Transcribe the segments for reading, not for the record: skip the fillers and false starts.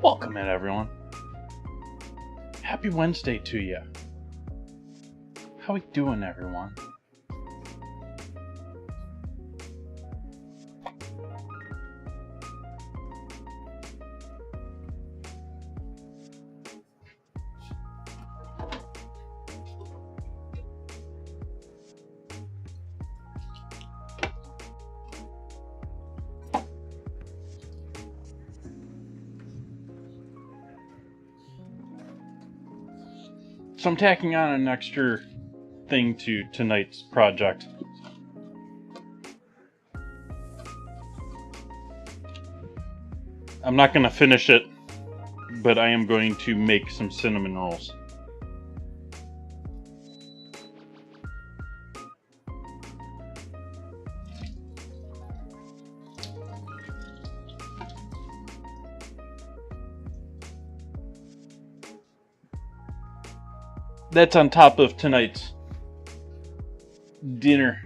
Welcome in, everyone. Happy Wednesday to you. How we doing, everyone? So I'm tacking on an extra thing to tonight's project. I'm not going to finish it, but I am going to make some cinnamon rolls. That's on top of tonight's dinner.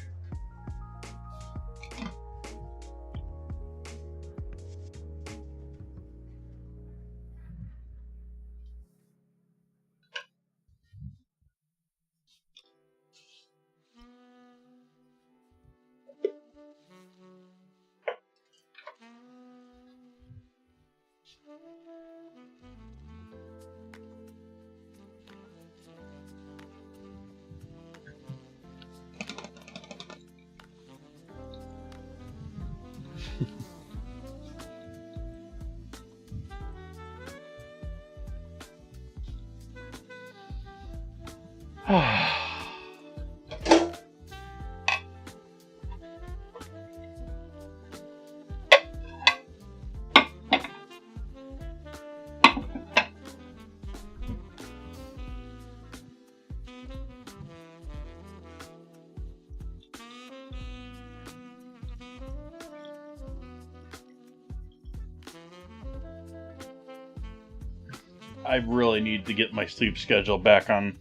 I really need to get my sleep schedule back on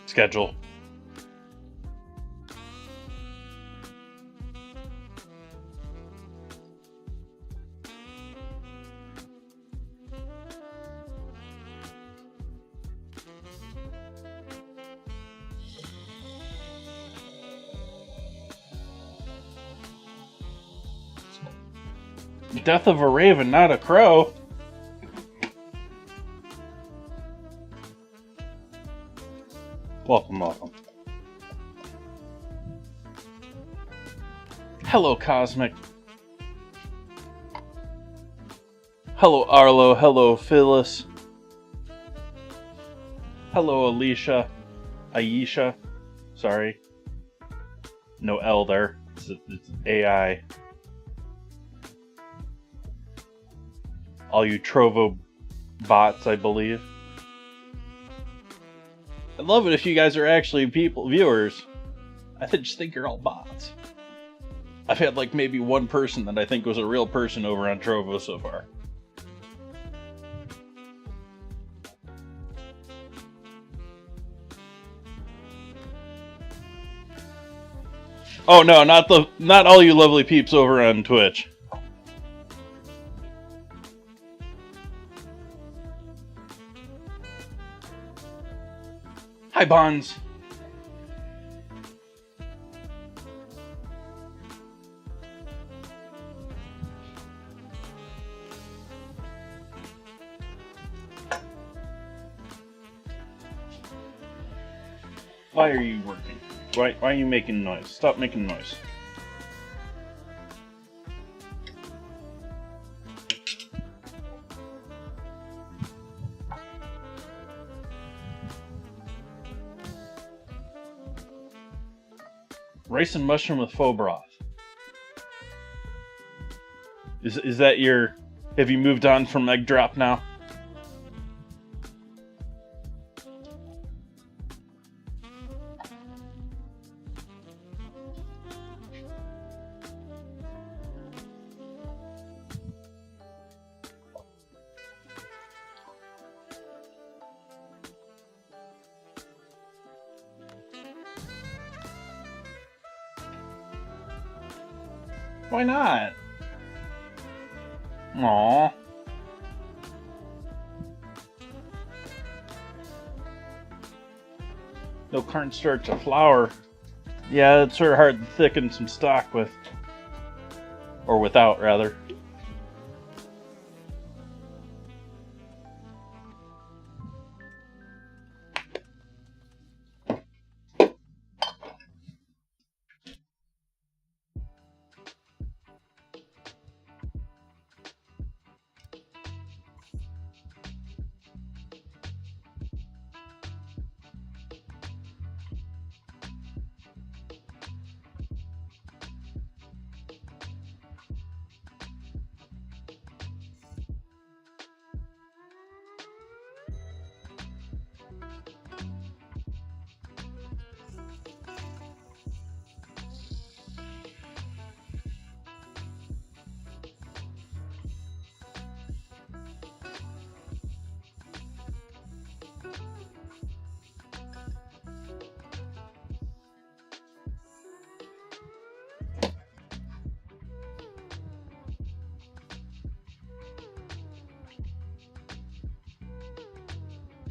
schedule. Death of a raven, not a crow. Welcome, welcome. Hello, Cosmic. Hello, Arlo. Hello, Phyllis. Hello, Alicia. Aisha. Sorry. No L there. It's AI. All you Trovo bots, I believe. I'd love it if you guys are actually viewers. I just think you're all bots. I've had like maybe one person that I think was a real person over on Trovo so far. Oh no, not all you lovely peeps over on Twitch. Hi, Bonds. Why are you working? Why are you making noise? Stop making noise. Rice and mushroom with faux broth. Is that your... Have you moved on from egg drop now? Why not? Aww. No cornstarch to flour. Yeah, it's sort of hard to thicken some stock with. Or without, rather.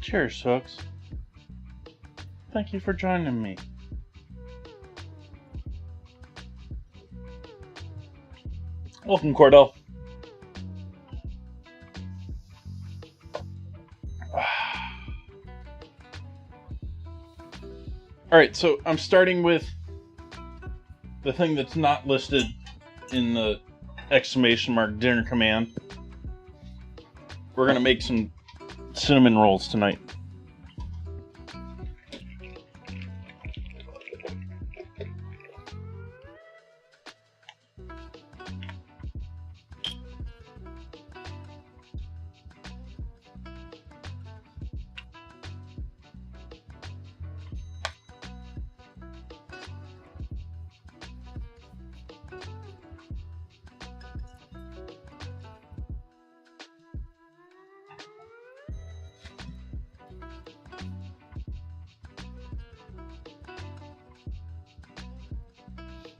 Cheers, Hooks. Thank you for joining me. Welcome, Cordell. Alright, so I'm starting with the thing that's not listed in the exclamation mark dinner command. We're gonna make some cinnamon rolls tonight.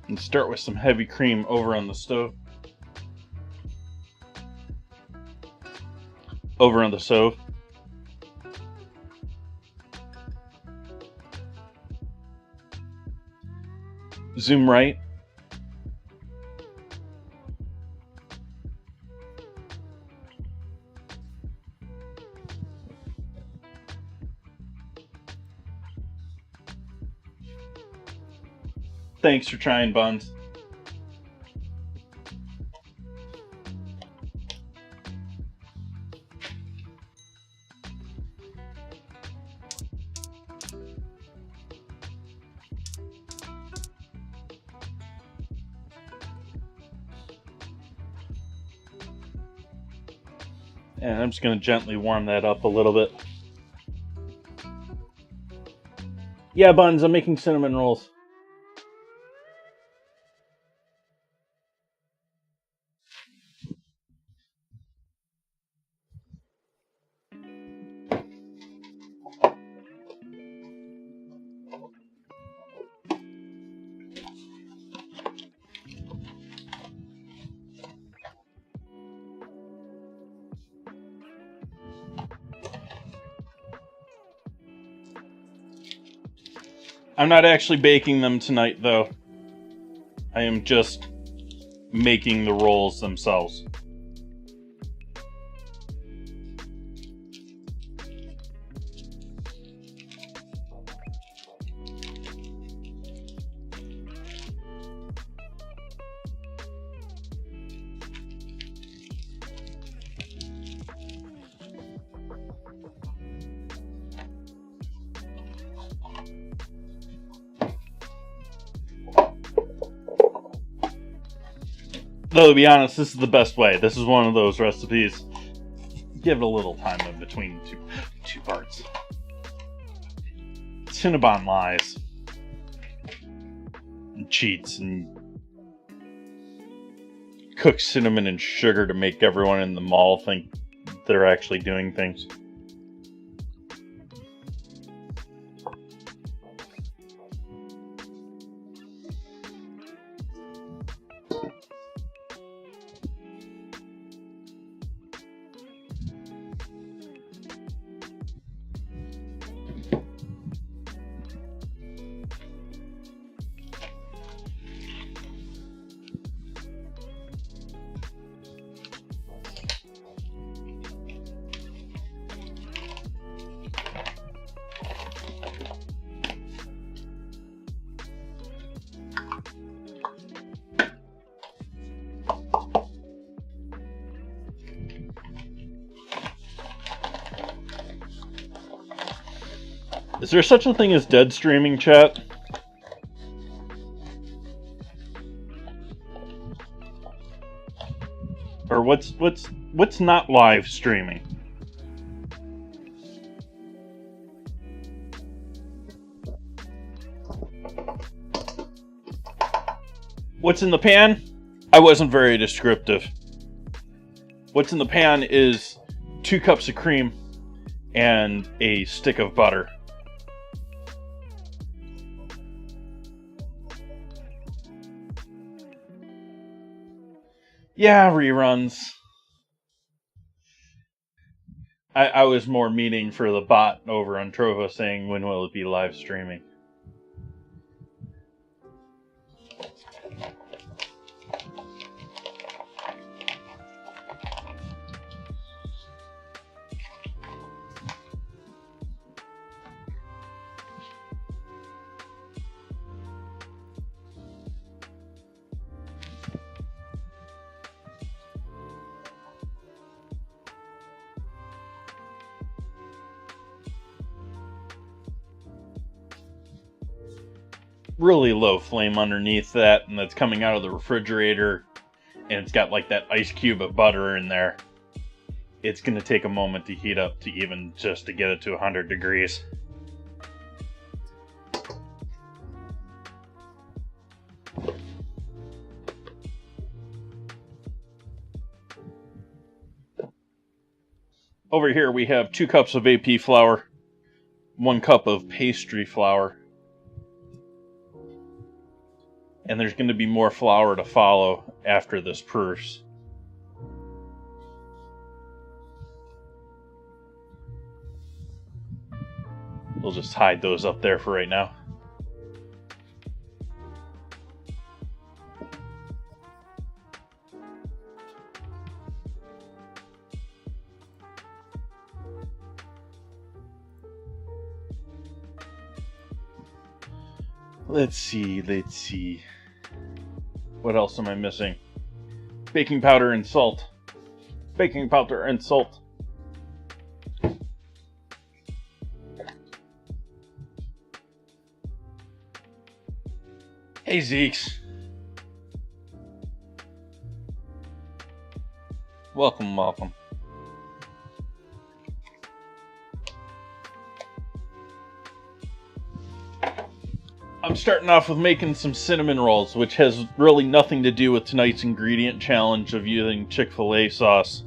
And start with some heavy cream over on the stove. Over on the stove. Zoom right. Thanks for trying, Buns. And I'm just going to gently warm that up a little bit. Yeah, Buns, I'm making cinnamon rolls. I'm not actually baking them tonight, though. I am just making the rolls themselves. Though, to be honest, this is the best way. This is one of those recipes. Give it a little time in between two parts. Cinnabon lies. And cheats and cooks cinnamon and sugar to make everyone in the mall think they're actually doing things. Is there such a thing as dead streaming, chat? Or what's not live streaming? What's in the pan? I wasn't very descriptive. What's in the pan is 2 cups of cream and a stick of butter. Yeah, reruns. I was more meaning for the bot over on Trovo saying, when will it be live streaming? Really low flame underneath that, and that's coming out of the refrigerator, and it's got like that ice cube of butter in there. It's going to take a moment to heat up to even just to get it to 100 degrees. Over here we have 2 cups of AP flour, 1 cup of pastry flour, and there's going to be more flour to follow after this proofs. We'll just hide those up there for right now. Let's see. What else am I missing? Baking powder and salt. Baking powder and salt. Hey, Zeeks. Welcome. I'm starting off with making some cinnamon rolls, which has really nothing to do with tonight's ingredient challenge of using Chick-Fil-A sauce.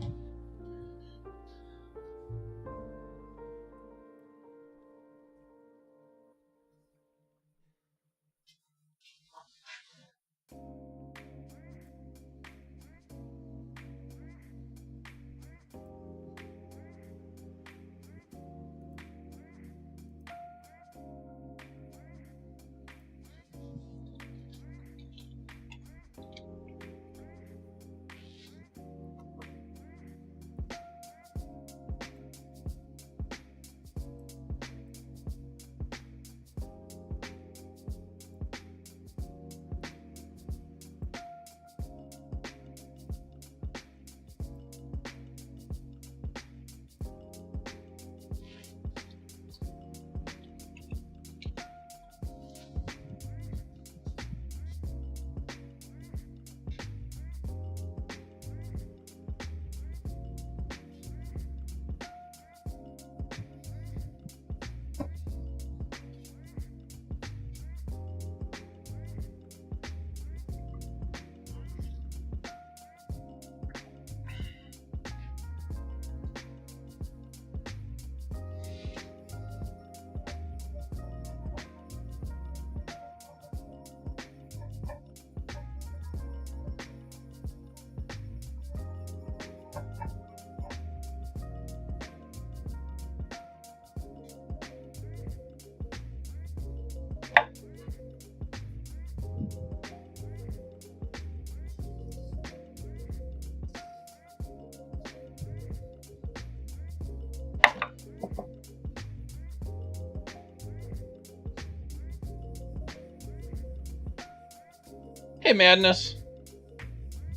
Hey, Madness.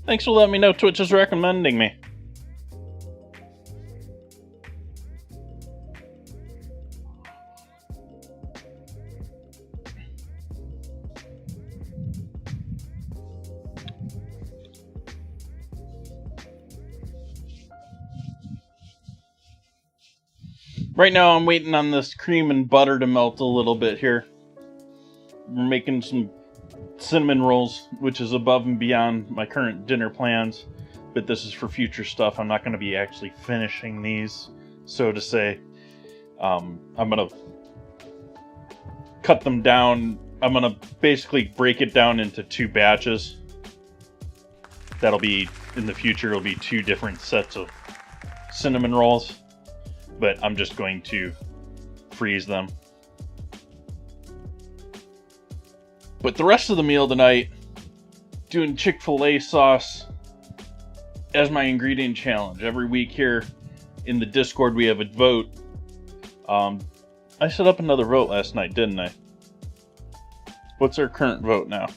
Thanks for letting me know Twitch is recommending me. Right now I'm waiting on this cream and butter to melt a little bit here. We're making some cinnamon rolls, which is above and beyond my current dinner plans, but this is for future stuff. I'm not going to be actually finishing these, so to say. I'm going to cut them down. I'm going to basically break it down into 2 batches. That'll be, in the future, it'll be 2 different sets of cinnamon rolls, but I'm just going to freeze them. But the rest of the meal tonight, doing Chick-Fil-A sauce as my ingredient challenge. Every week here in the Discord we have a vote. I set up another vote last night, didn't I? What's our current vote now?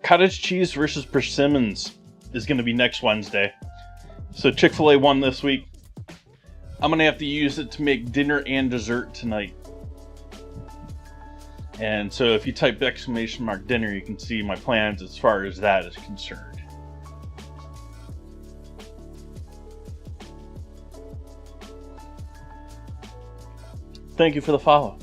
Cottage cheese versus persimmons is going to be next Wednesday. So Chick-fil-A won this week. I'm going to have to use it to make dinner and dessert tonight. And so if you type !dinner, you can see my plans as far as that is concerned. Thank you for the follow.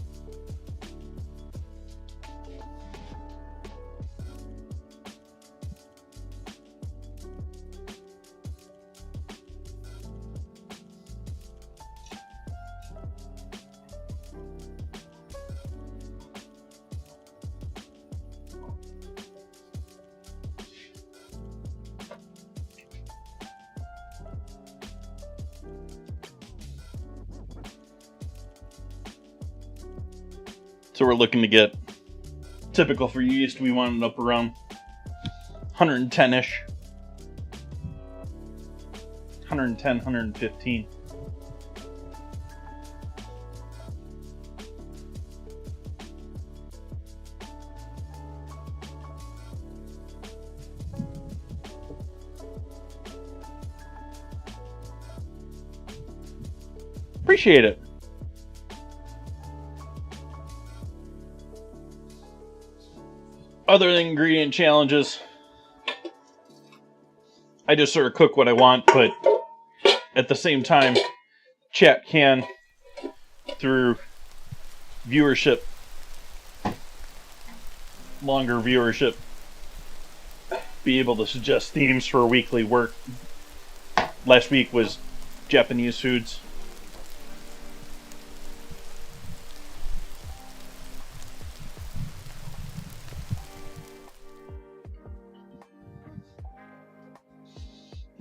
So we're looking to get, typical for yeast, we want it up around 110-ish. 110, 115. Appreciate it. Other ingredient challenges, I just sort of cook what I want, but at the same time, chat can, through viewership, longer viewership, be able to suggest themes for weekly work. Last week was Japanese foods.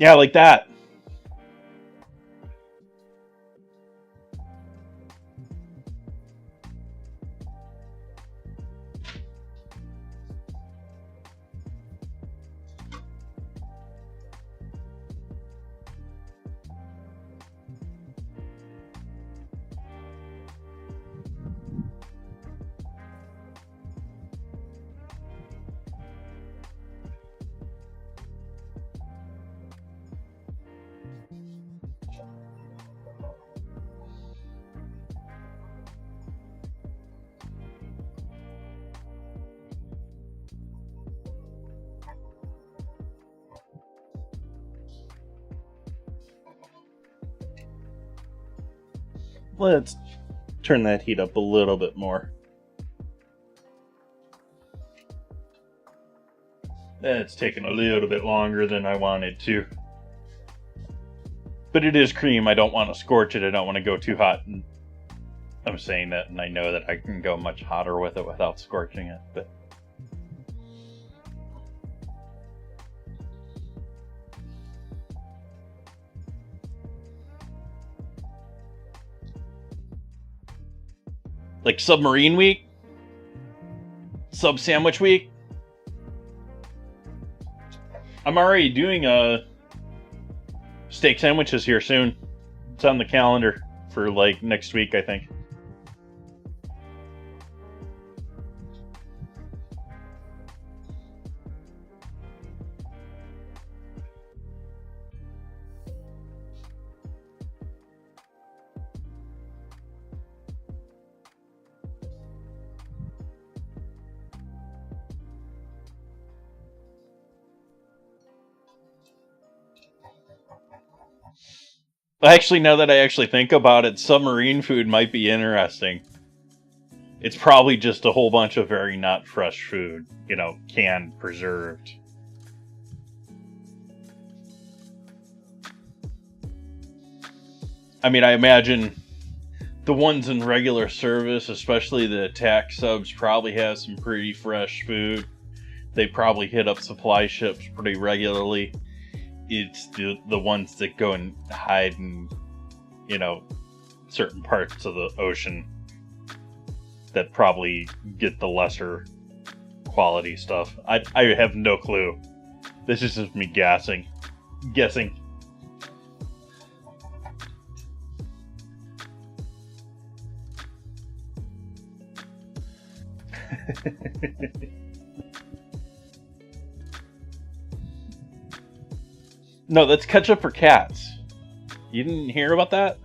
Yeah, like that. Let's turn that heat up a little bit more. It's taking a little bit longer than I wanted to. But it is cream. I don't want to scorch it. I don't want to go too hot. And I'm saying that, and I know that I can go much hotter with it without scorching it. But like submarine week, sub sandwich week. I'm already doing steak sandwiches here soon. It's on the calendar for like next week, I think. Actually, now that I actually think about it, submarine food might be interesting. It's probably just a whole bunch of very not fresh food, canned, preserved. I mean, I imagine the ones in regular service, especially the attack subs, probably have some pretty fresh food. They probably hit up supply ships pretty regularly. It's the ones that go and hide in, certain parts of the ocean that probably get the lesser quality stuff. I have no clue. This is just me guessing. No, that's ketchup for cats. You didn't hear about that?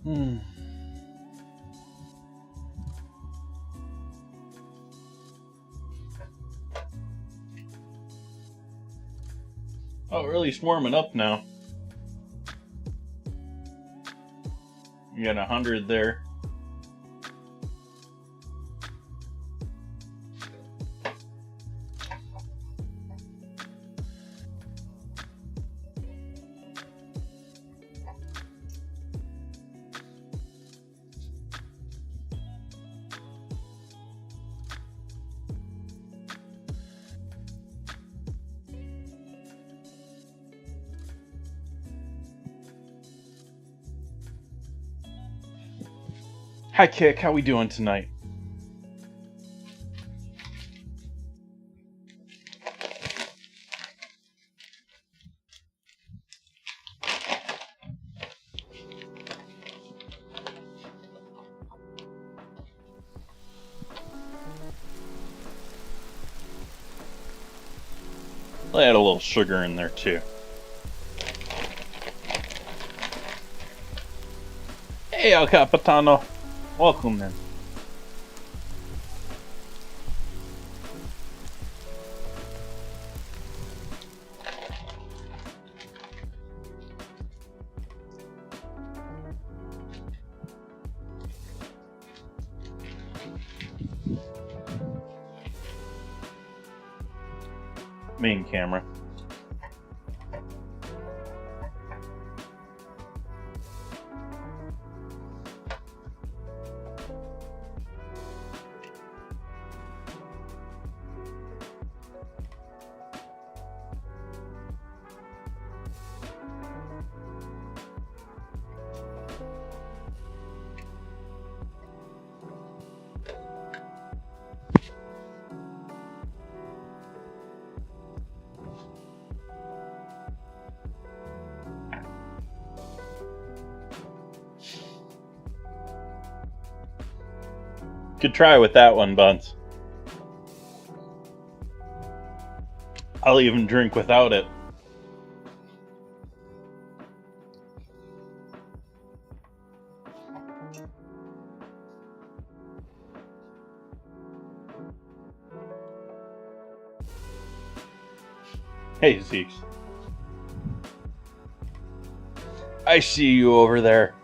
Hmm. Oh, really? It's warming up now. You got 100 there. Hi, Kick. How we doing tonight? I'll add a little sugar in there too. Hey, El Capitano. Welcome, man. Main camera. Good try with that one, Buns. I'll even drink without it. Hey, Zeke. I see you over there.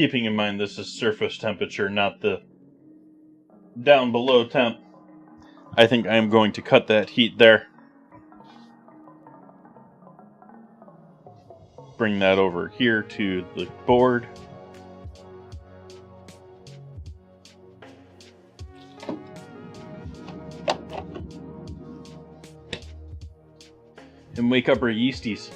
Keeping in mind this is surface temperature, not the down below temp. I think I am going to cut that heat there. Bring that over here to the board. And wake up our yeasties.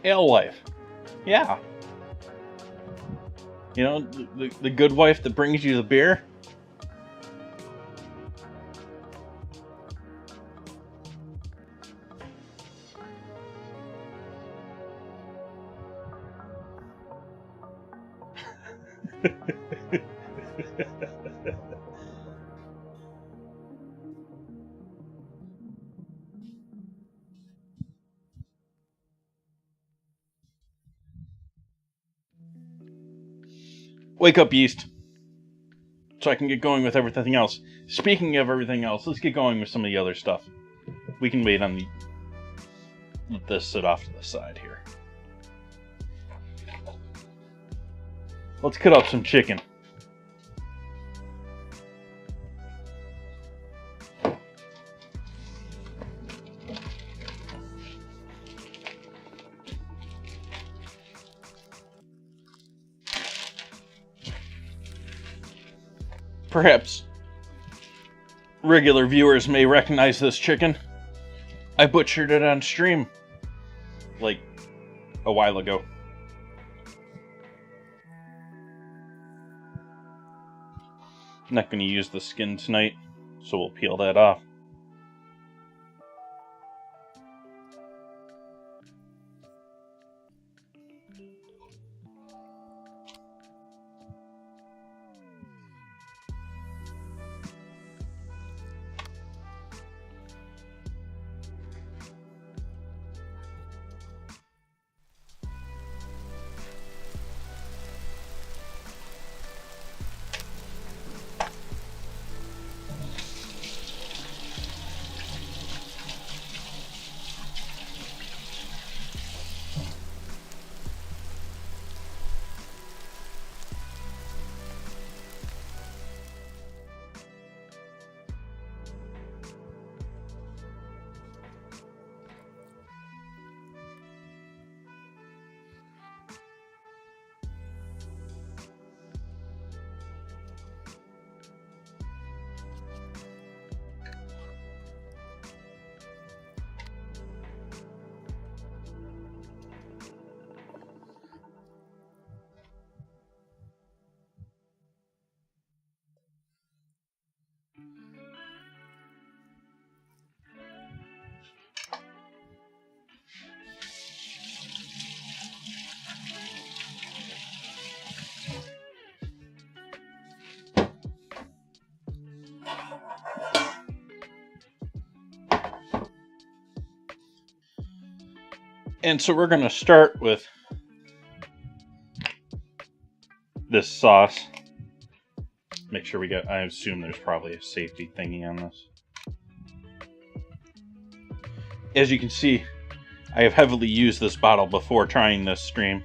Alewife. Yeah. You know, the good wife that brings you the beer. Wake up, yeast. So I can get going with everything else. Speaking of everything else, let's get going with some of the other stuff. We can wait on let this sit off to the side here. Let's cut up some chicken. Perhaps regular viewers may recognize this chicken. I butchered it on stream like a while ago. I'm not going to use the skin tonight, so we'll peel that off. And so we're going to start with this sauce. Make sure we get, I assume there's probably a safety thingy on this. As you can see, I have heavily used this bottle before trying this stream.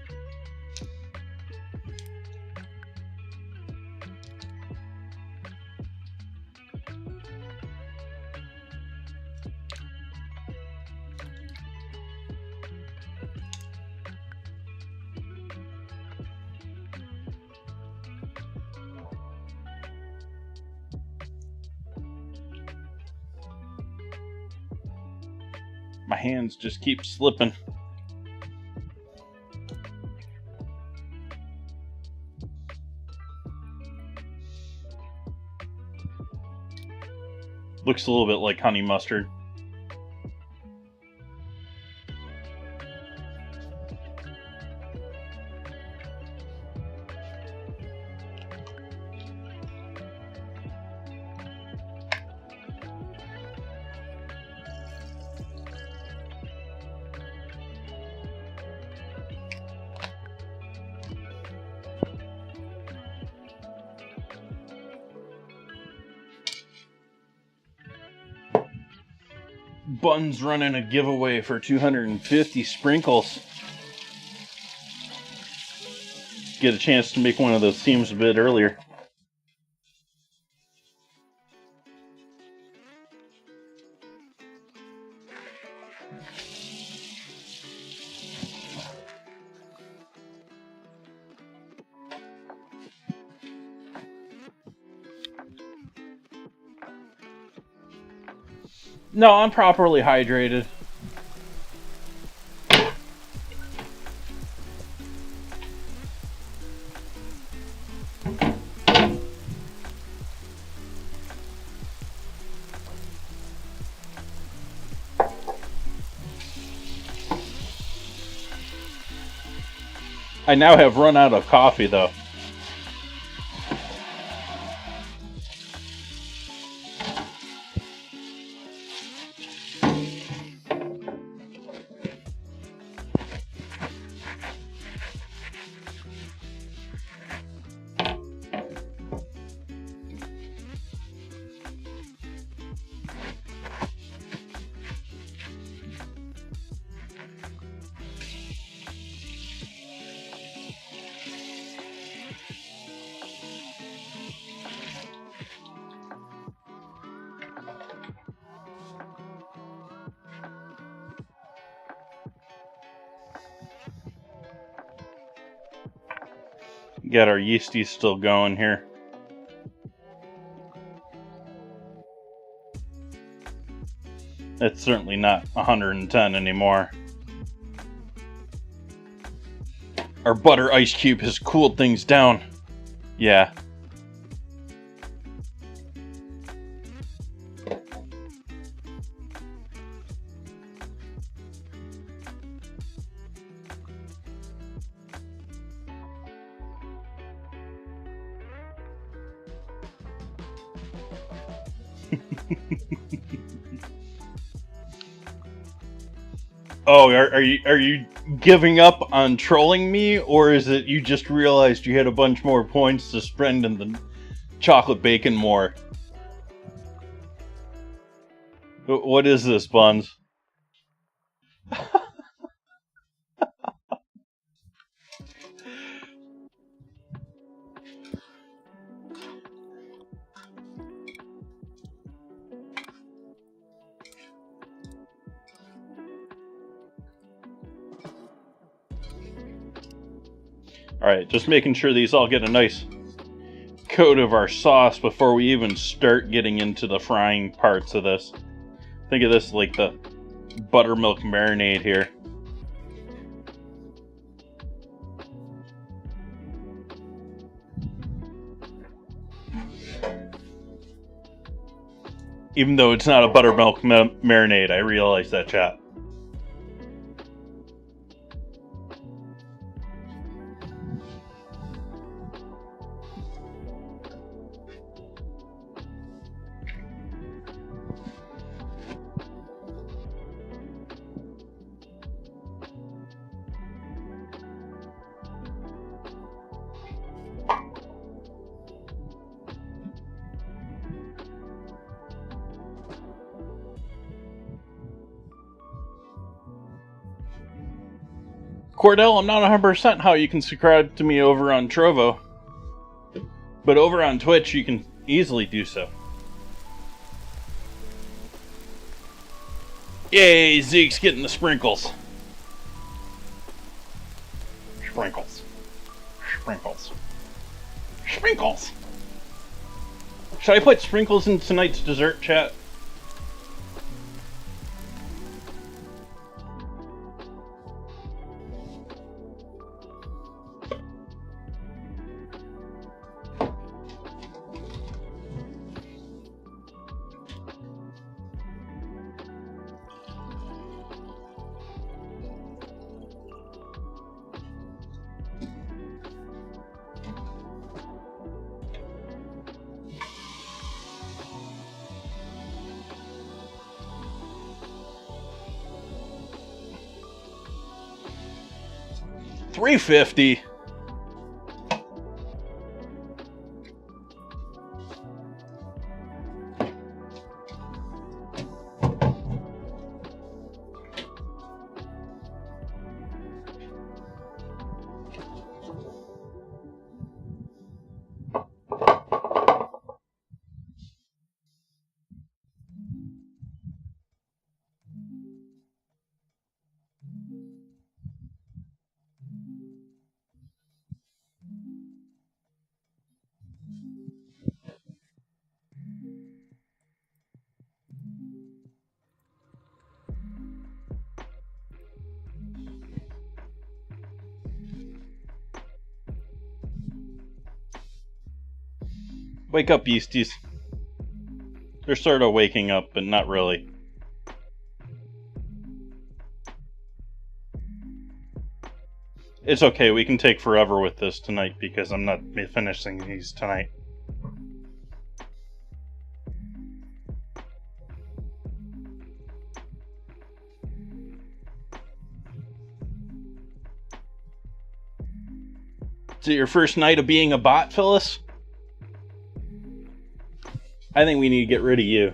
My hands just keep slipping. Looks a little bit like honey mustard. Bun's running a giveaway for 250 sprinkles. Get a chance to make one of those themes a bit earlier. No, I'm properly hydrated. I now have run out of coffee, though. Got our yeasties still going here. It's certainly not 110 anymore. Our butter ice cube has cooled things down. Yeah. Oh, are you giving up on trolling me, or is it you just realized you had a bunch more points to spend in the chocolate bacon more? What is this, Buns? Alright, just making sure these all get a nice coat of our sauce before we even start getting into the frying parts of this. Think of this like the buttermilk marinade here. Even though it's not a buttermilk marinade, I realize that, chat. Cordell, I'm not 100% how you can subscribe to me over on Trovo, but over on Twitch you can easily do so. Yay, Zeke's getting the sprinkles. Sprinkles. Sprinkles. Sprinkles! Should I put sprinkles in tonight's dessert, chat? $3.50. Wake up, beasties. They're sort of waking up, but not really. It's okay, we can take forever with this tonight because I'm not finishing these tonight. Is it your first night of being a bot, Phyllis? I think we need to get rid of you.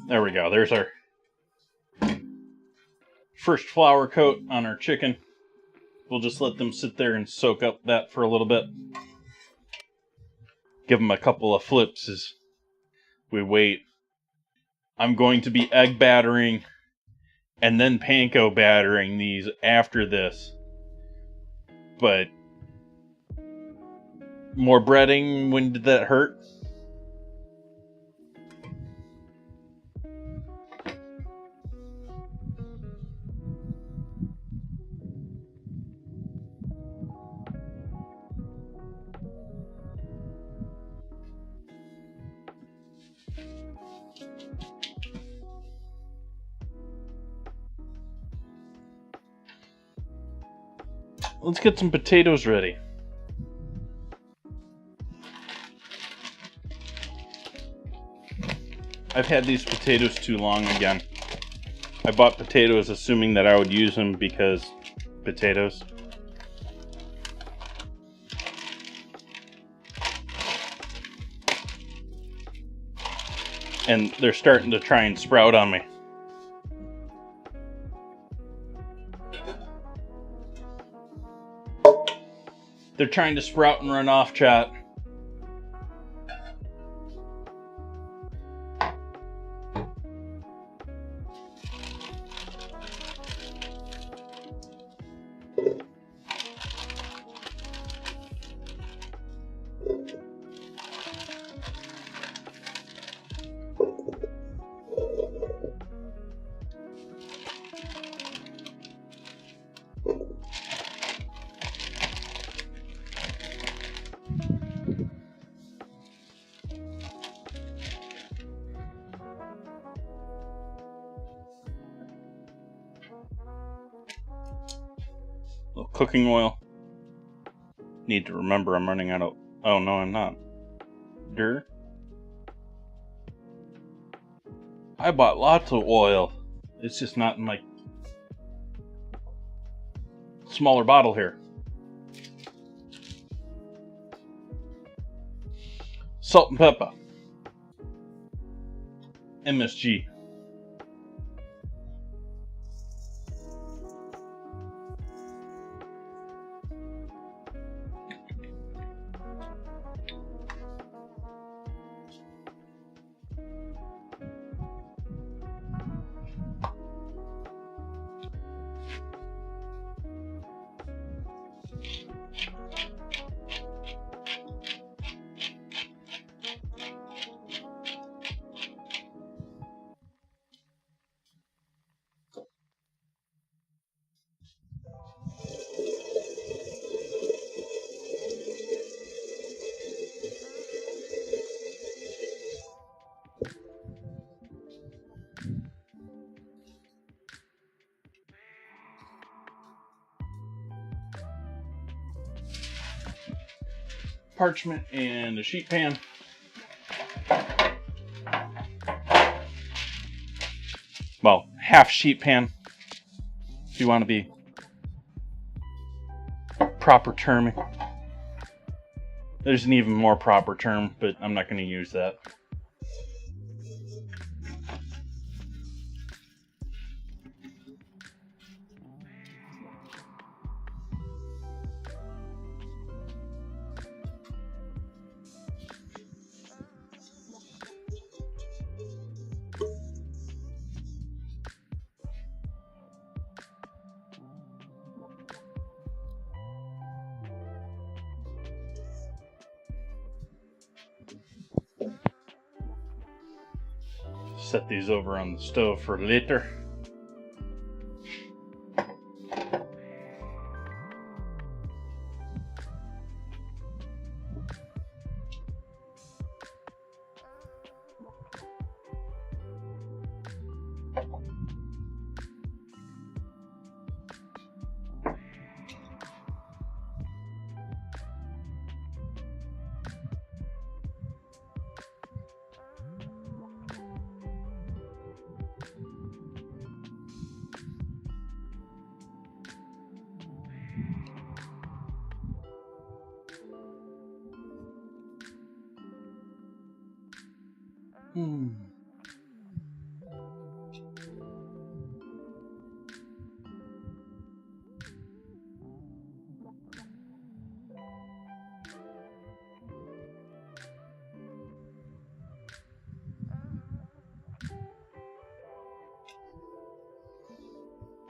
There we go. There's our first flour coat on our chicken. We'll just let them sit there and soak up that for a little bit. Give them a couple of flips as we wait. I'm going to be egg battering and then panko battering these after this. But more breading, when did that hurt? Let's get some potatoes ready. I've had these potatoes too long again. I bought potatoes assuming that I would use them because potatoes. And they're starting to try and sprout on me. They're trying to sprout and run off, chat. little cooking oil. Need to remember I'm running out of... Oh, no, I'm not. I bought lots of oil. It's just not in my smaller bottle here. Salt and pepper. MSG. Parchment and a sheet pan. Well, half sheet pan, if you want to be proper terming. There's an even more proper term, but I'm not going to use that. Set these over on the stove for later.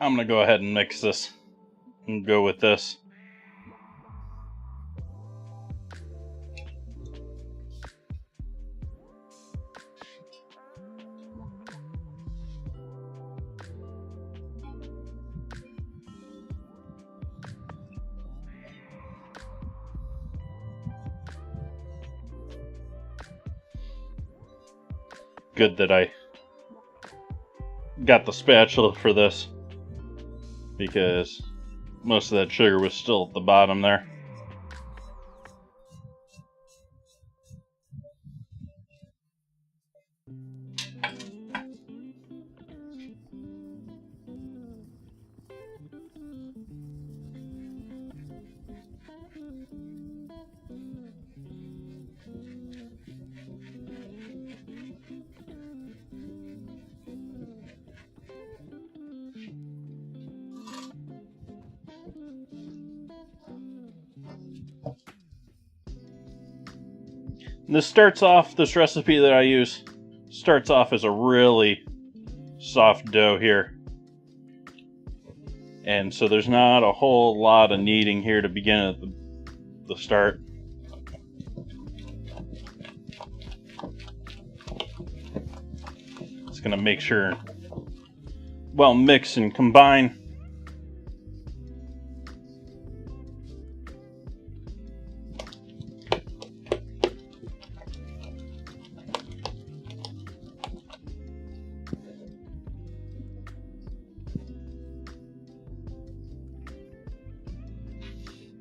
I'm going to go ahead and mix this and go with this. Good that I got the spatula for this, because most of that sugar was still at the bottom there. This recipe that I use starts off as a really soft dough here. And so there's not a whole lot of kneading here to begin at the start. It's going to make sure well mix and combine.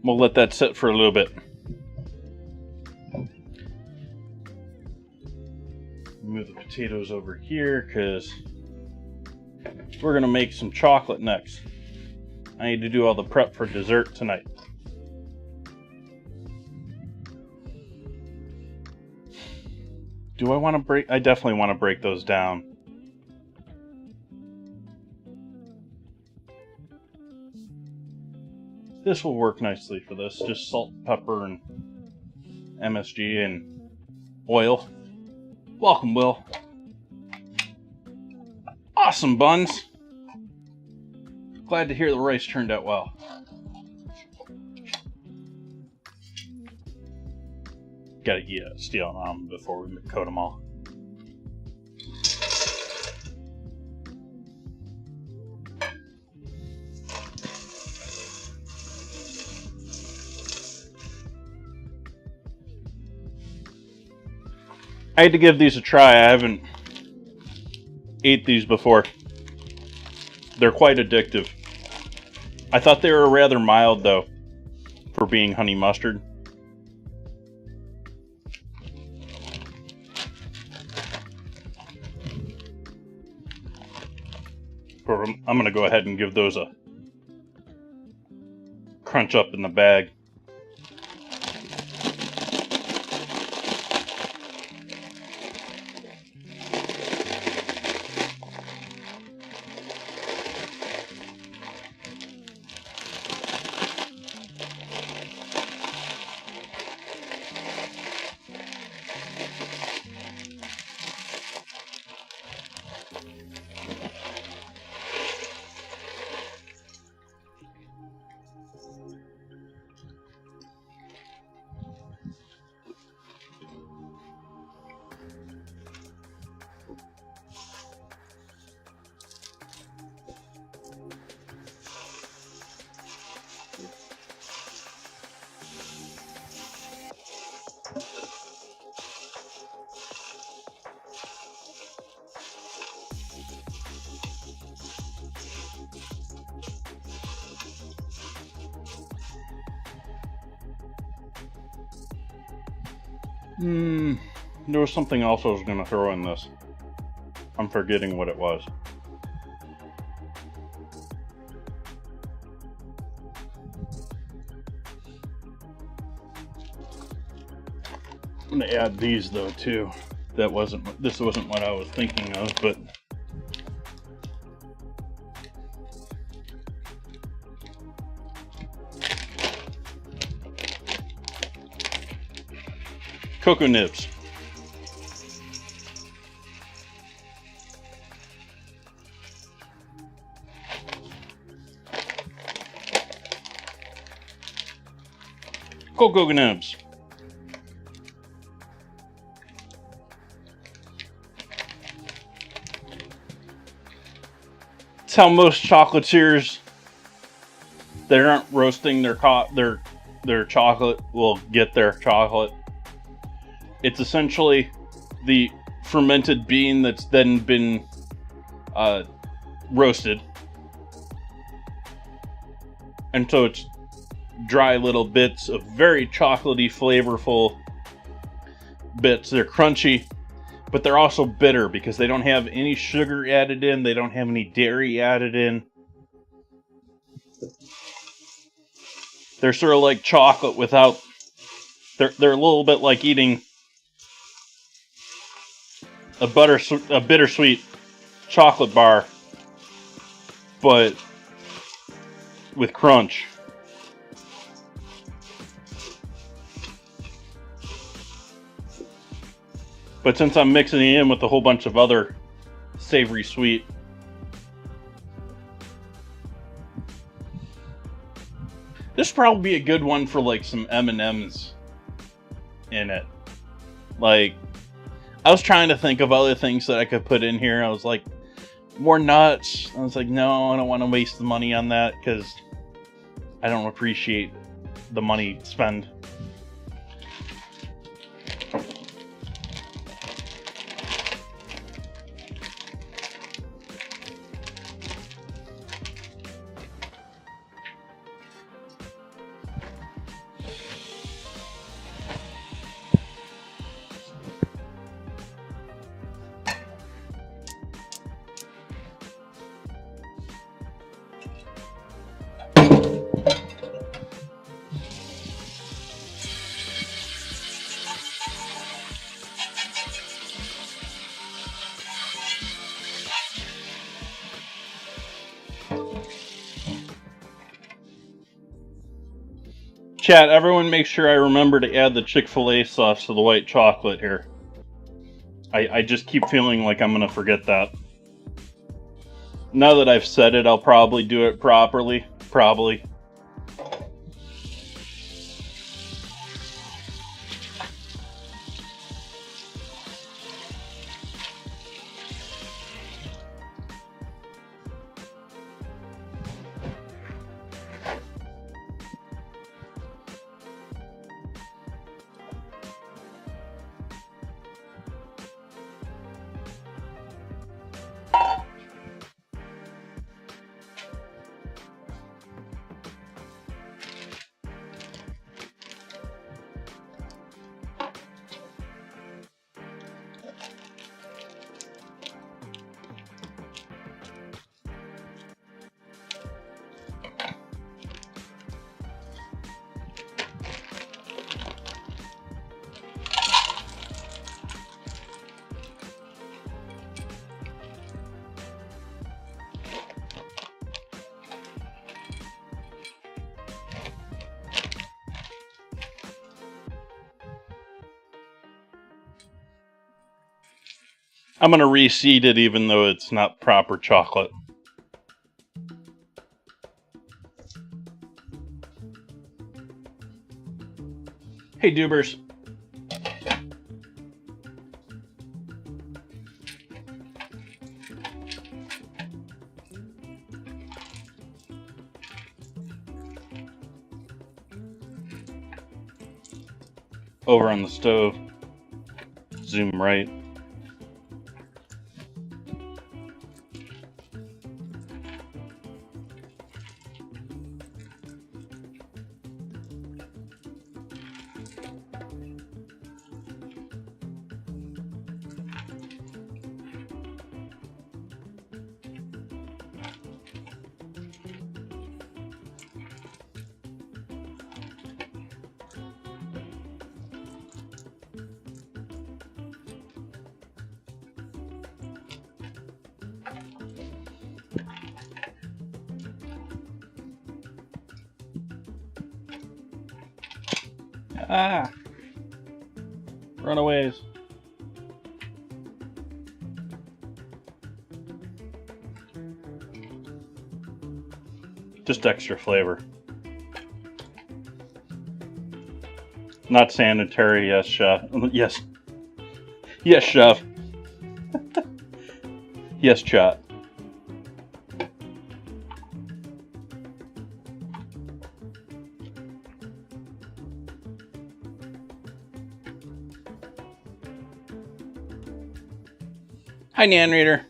We'll let that sit for a little bit. Move the potatoes over here because we're going to make some chocolate next. I need to do all the prep for dessert tonight. Do I want to break? I definitely want to break those down. This will work nicely for this. Just salt, pepper, and MSG and oil. Welcome, Will. Awesome, Buns. Glad to hear the rice turned out well. Gotta eat a steel almond before we coat them all. I had to give these a try. I haven't ate these before. They're quite addictive. I thought they were rather mild though, for being honey mustard. I'm going to go ahead and give those a crunch up in the bag. There was something else I was going to throw in this. I'm forgetting what it was. I'm going to add these though too. This wasn't what I was thinking of, but cocoa nibs. Cocoa nibs. It's how most chocolatiers that aren't roasting their chocolate will get their chocolate. It's essentially the fermented bean that's then been roasted. And so it's dry little bits of very chocolatey, flavorful bits. They're crunchy, but they're also bitter because they don't have any sugar added in. They don't have any dairy added in. They're sort of like chocolate without... They're a little bit like eating a bittersweet chocolate bar, but with crunch. But since I'm mixing it in with a whole bunch of other savory sweet, this would probably be a good one for like some M&Ms in it. Like, I was trying to think of other things that I could put in here. I was like, more nuts. I was like, no, I don't want to waste the money on that because I don't appreciate the money spent. Chat, everyone make sure I remember to add the Chick-Fil-A sauce to the white chocolate here. I just keep feeling like I'm going to forget that. Now that I've said it, I'll probably do it properly. Probably. I'm going to reseed it even though it's not proper chocolate. Hey, Dubers. Over on the stove. Zoom right. Ah! Runaways. Just extra flavor. Not sanitary, yes, chef. Yes. Yes, chef. Yes, chat. Hi, Nan Reader.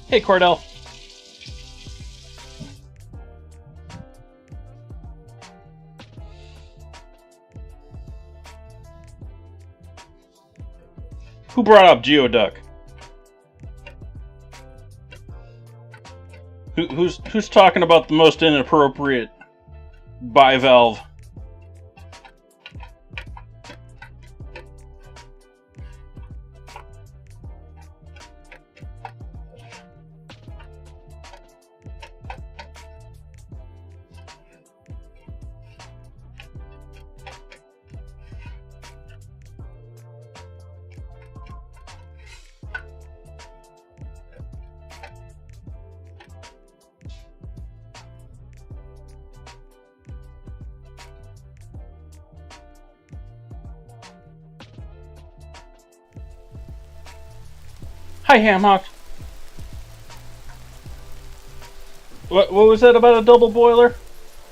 Hey, Cordell. Who brought up geoduck? Who's talking about the most inappropriate bivalve? Hi, Hamhock. What was that about a double boiler?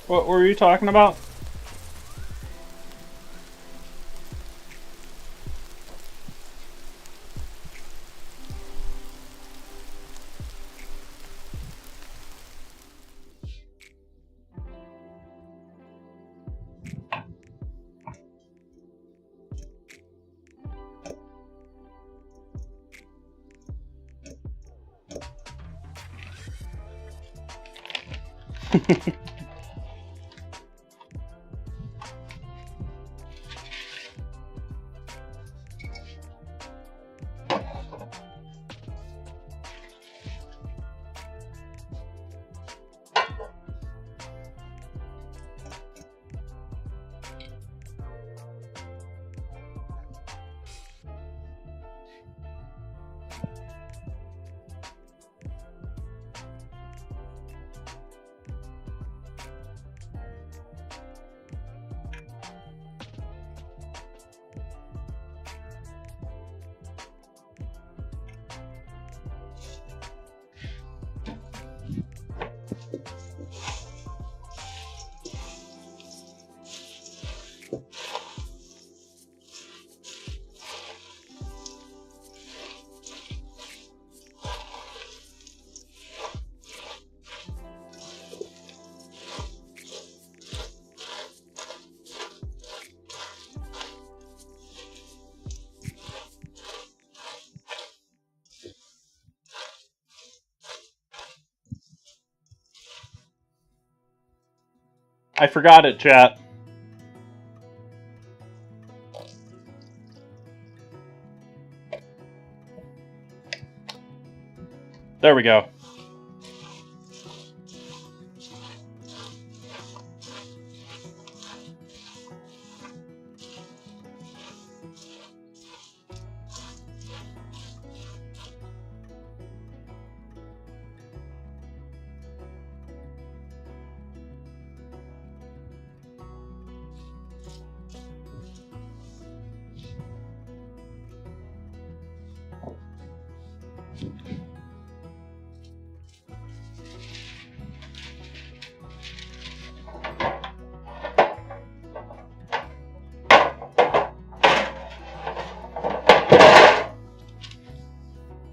What were you talking about? I forgot it, chat. There we go.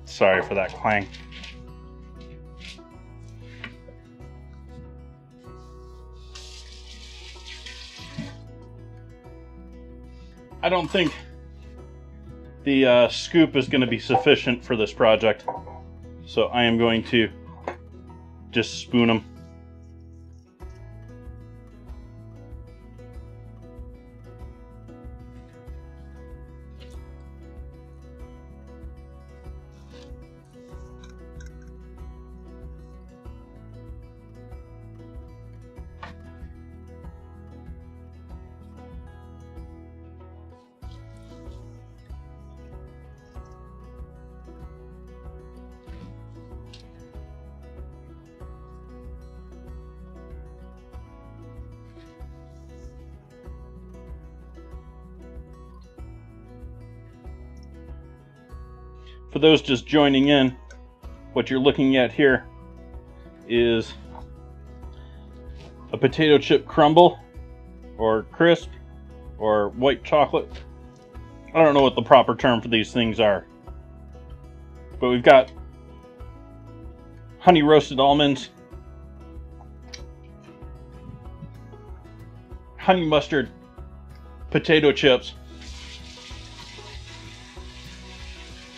Sorry for that clang. I don't think the scoop is going to be sufficient for this project, so I am going to just spoon them. For those just joining in, what you're looking at here is a potato chip crumble, or crisp, or white chocolate. I don't know what the proper term for these things are. But we've got honey roasted almonds, honey mustard, potato chips,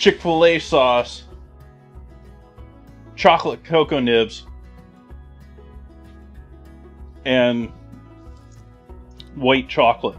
Chick-Fil-A sauce, chocolate cocoa nibs, and white chocolate.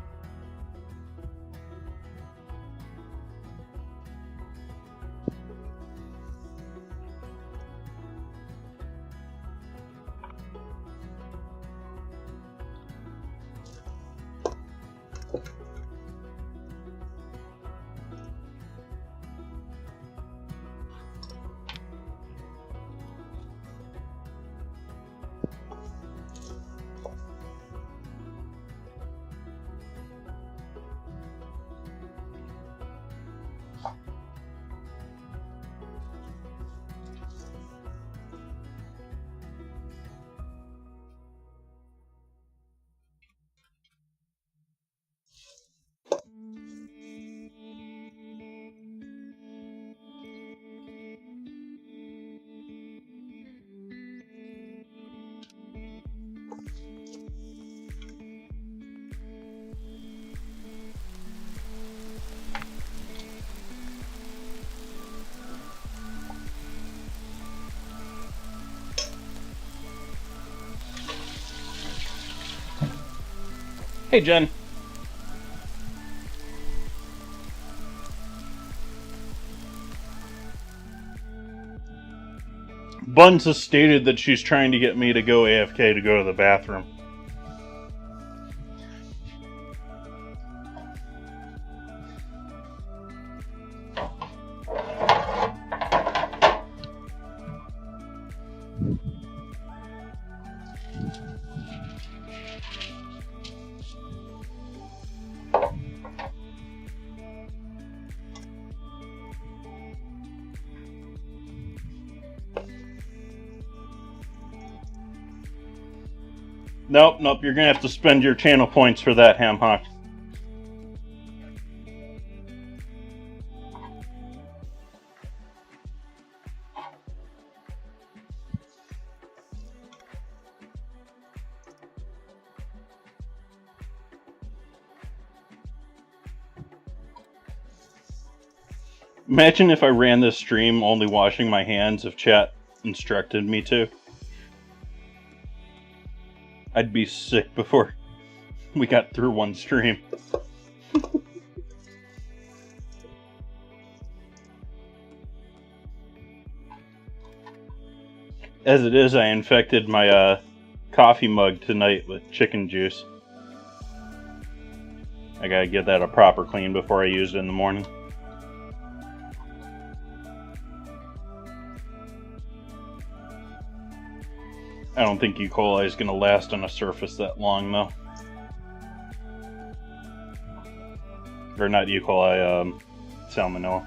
Hey, Jen. Buns has stated that she's trying to get me to go AFK to go to the bathroom. Nope, you're gonna have to spend your channel points for that, Hamhock. Imagine if I ran this stream only washing my hands if chat instructed me to. I'd be sick before we got through one stream. As it is, I infected my coffee mug tonight with chicken juice. I gotta give that a proper clean before I use it in the morning. I don't think E. coli is going to last on a surface that long, though. Or not E. coli, salmonella.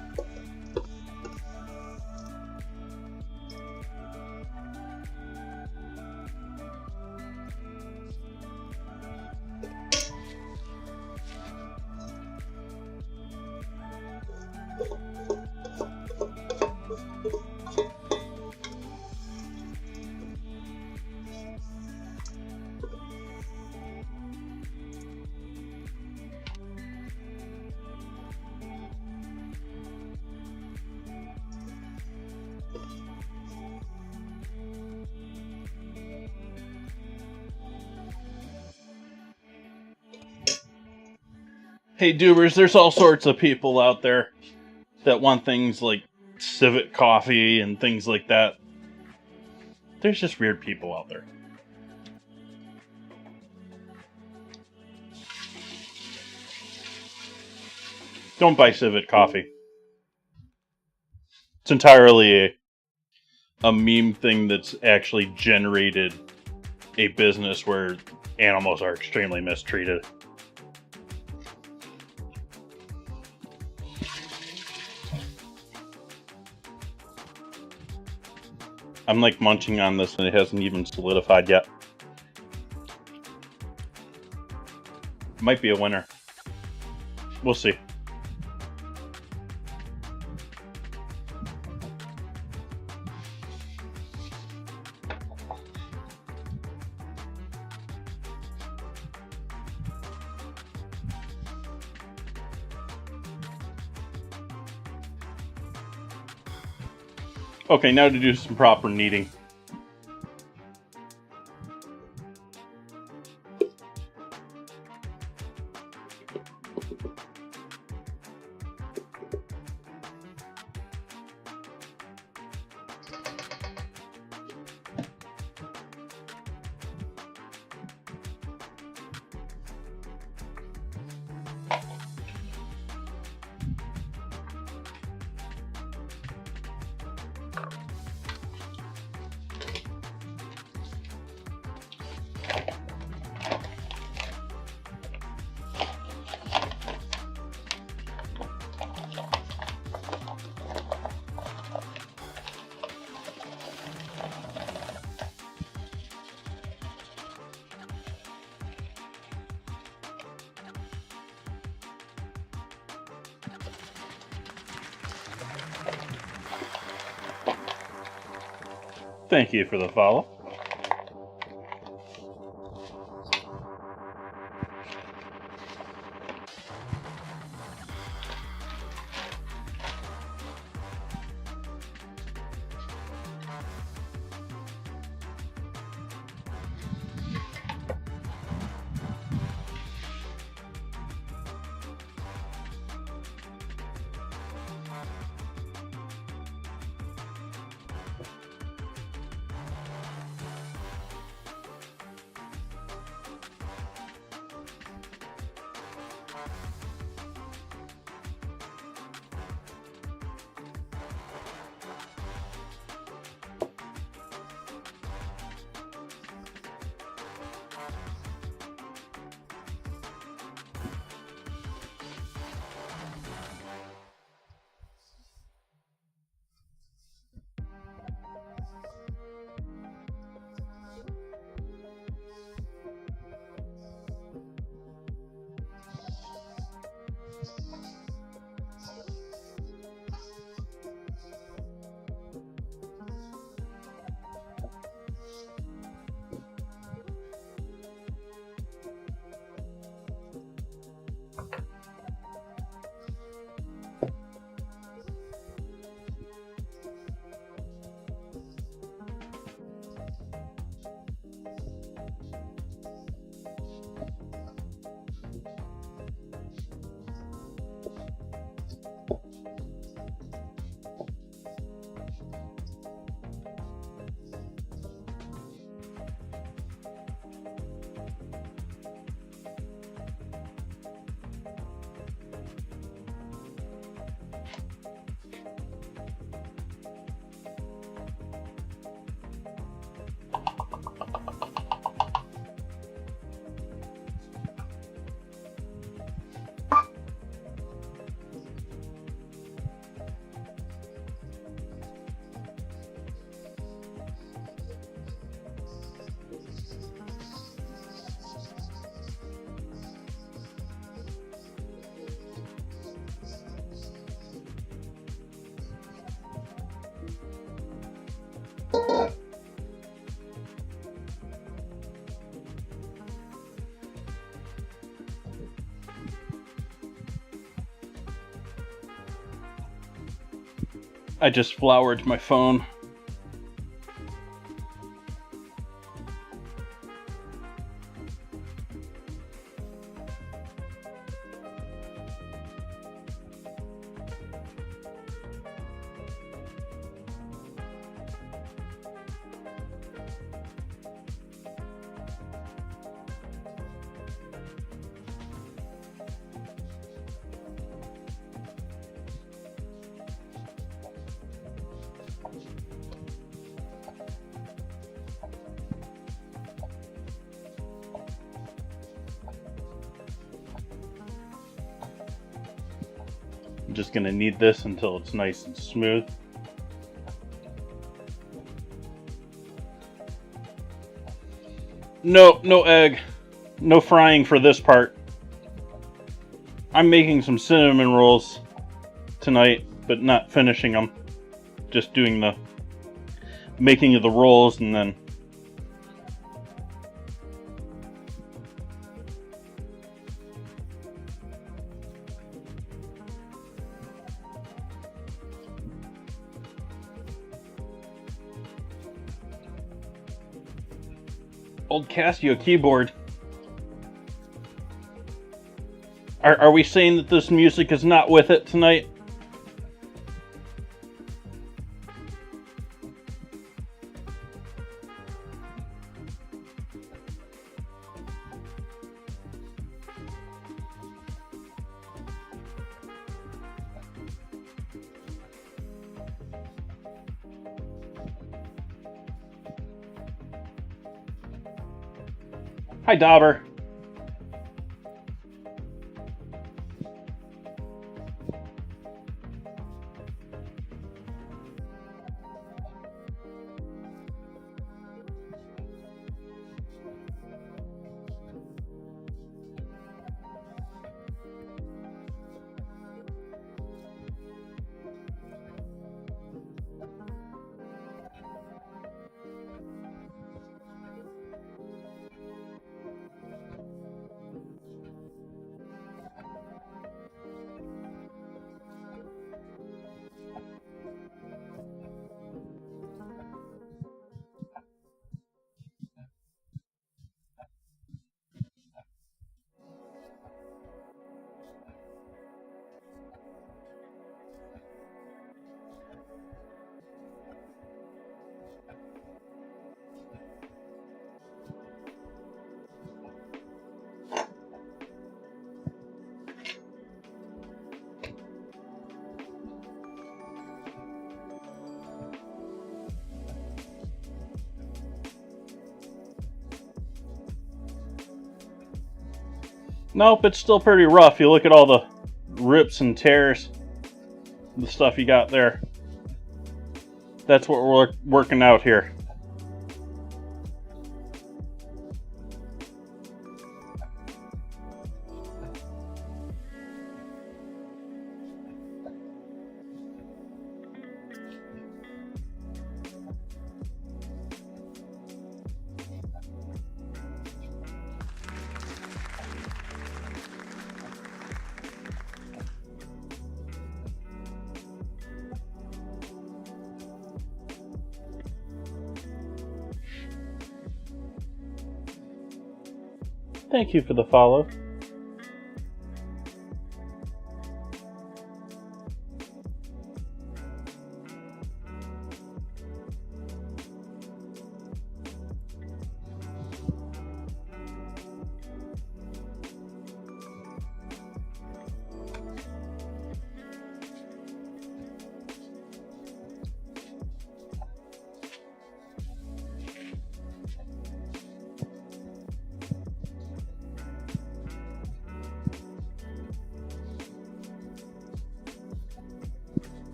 Hey, Dubers, there's all sorts of people out there that want things like civet coffee and things like that. There's just weird people out there. Don't buy civet coffee. It's entirely a meme thing that's actually generated a business where animals are extremely mistreated. I'm like munching on this and it hasn't even solidified yet. Might be a winner. We'll see. Okay, now to do some proper kneading. Thank you for the follow. I just floured my phone. I'm just going to knead this until it's nice and smooth. No egg. No frying for this part. I'm making some cinnamon rolls tonight, but not finishing them. Just doing the making of the rolls and then Old Casio keyboard. Are we saying that this music is not with it tonight? Hi, Dauber. Nope, it's still pretty rough. You look at all the rips and tears, the stuff you got there. That's what we're working out here. Thank you for the follow.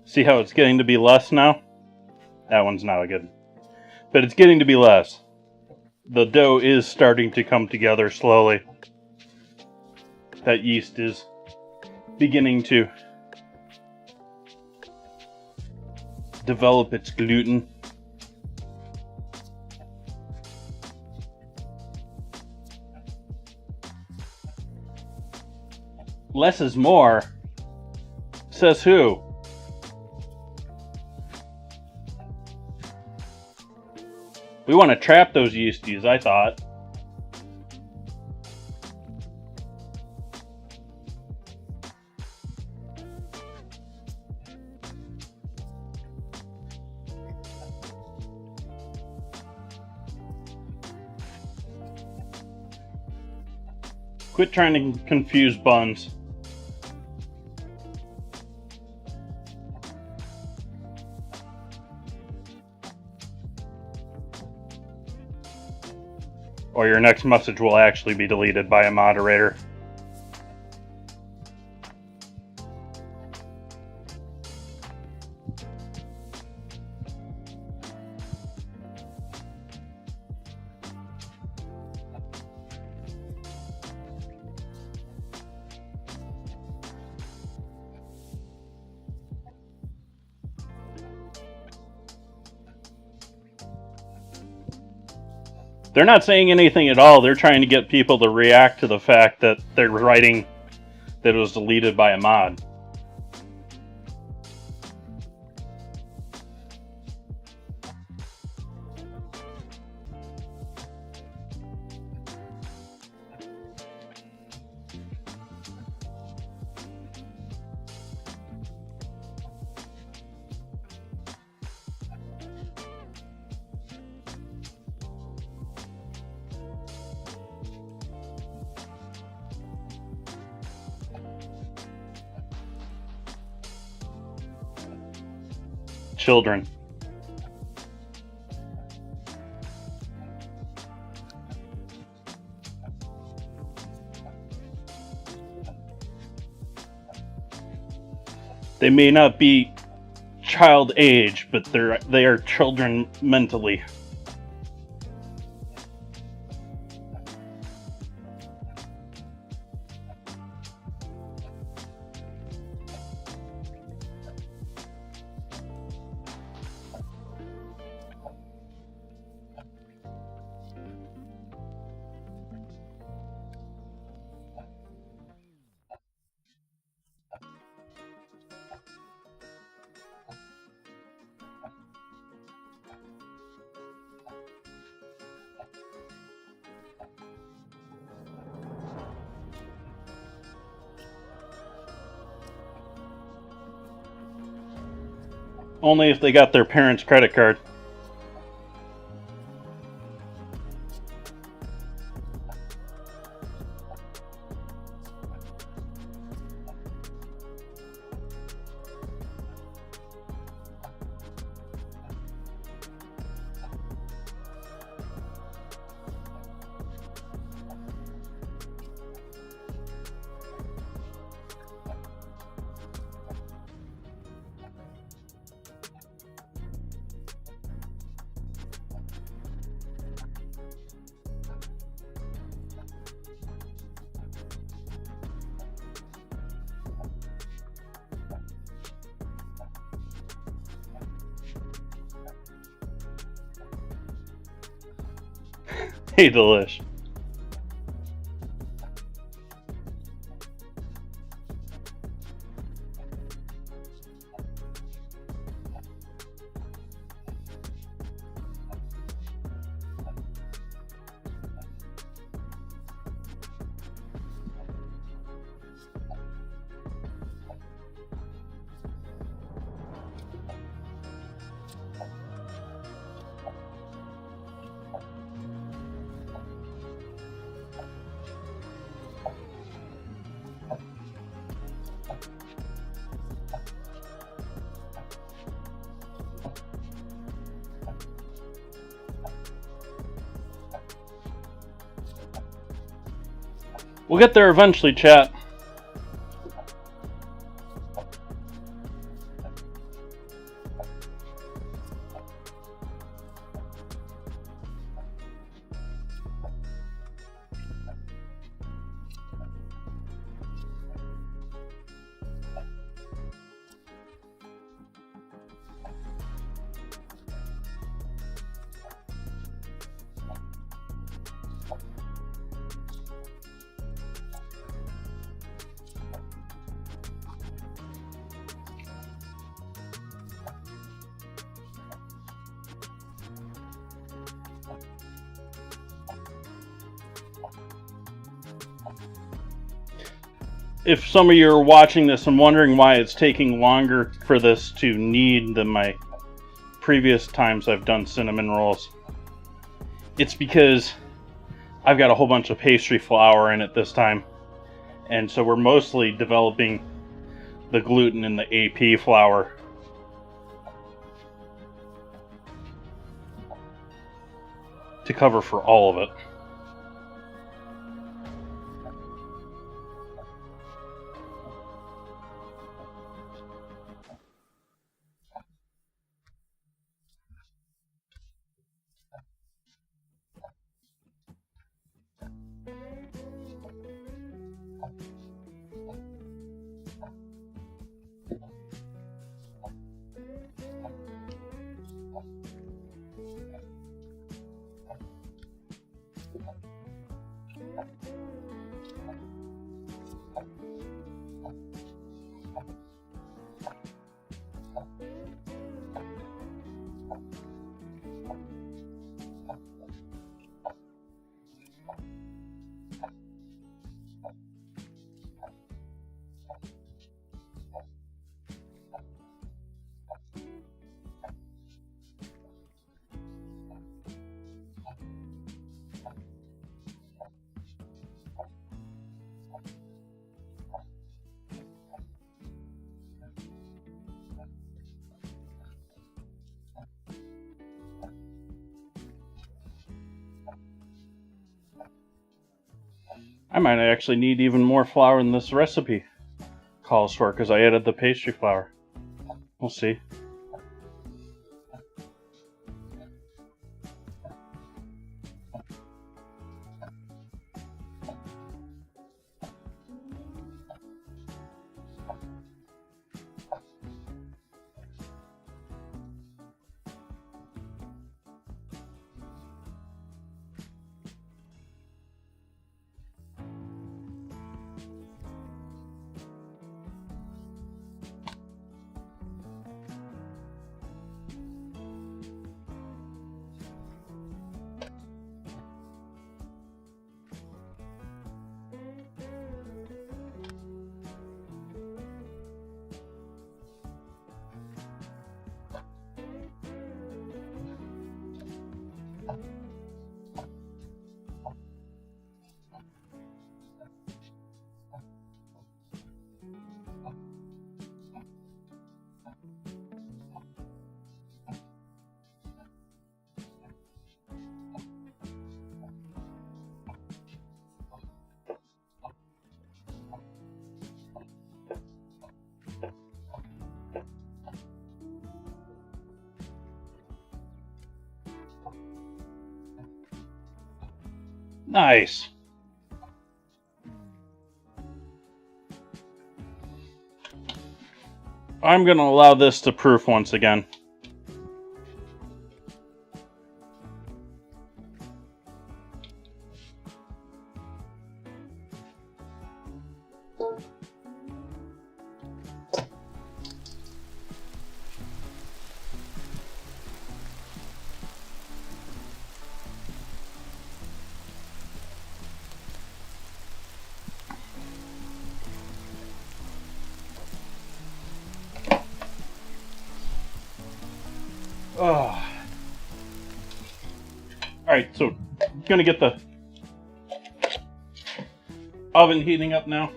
See how it's getting to be less now? That one's not good. But it's getting to be less. The dough is starting to come together slowly. That yeast is beginning to develop its gluten. Less is more. Says who? We want to trap those yeasties, I thought. Quit trying to confuse buns. Or your next message will actually be deleted by a moderator. They're not saying anything at all. They're trying to get people to react to the fact that they're writing that it was deleted by a mod. Children. They may not be child age, but they are children mentally. Only if they got their parents' credit card. Hey, Delish. We'll get there eventually, chat. If some of you are watching this and wondering why it's taking longer for this to knead than my previous times I've done cinnamon rolls, it's because I've got a whole bunch of pastry flour in it this time. And so we're mostly developing the gluten in the AP flour. To cover for all of it. I might actually need even more flour than this recipe calls for because I added the pastry flour. We'll see. Nice. I'm going to allow this to proof once again. Oh. Alright, so I'm gonna get the oven heating up now.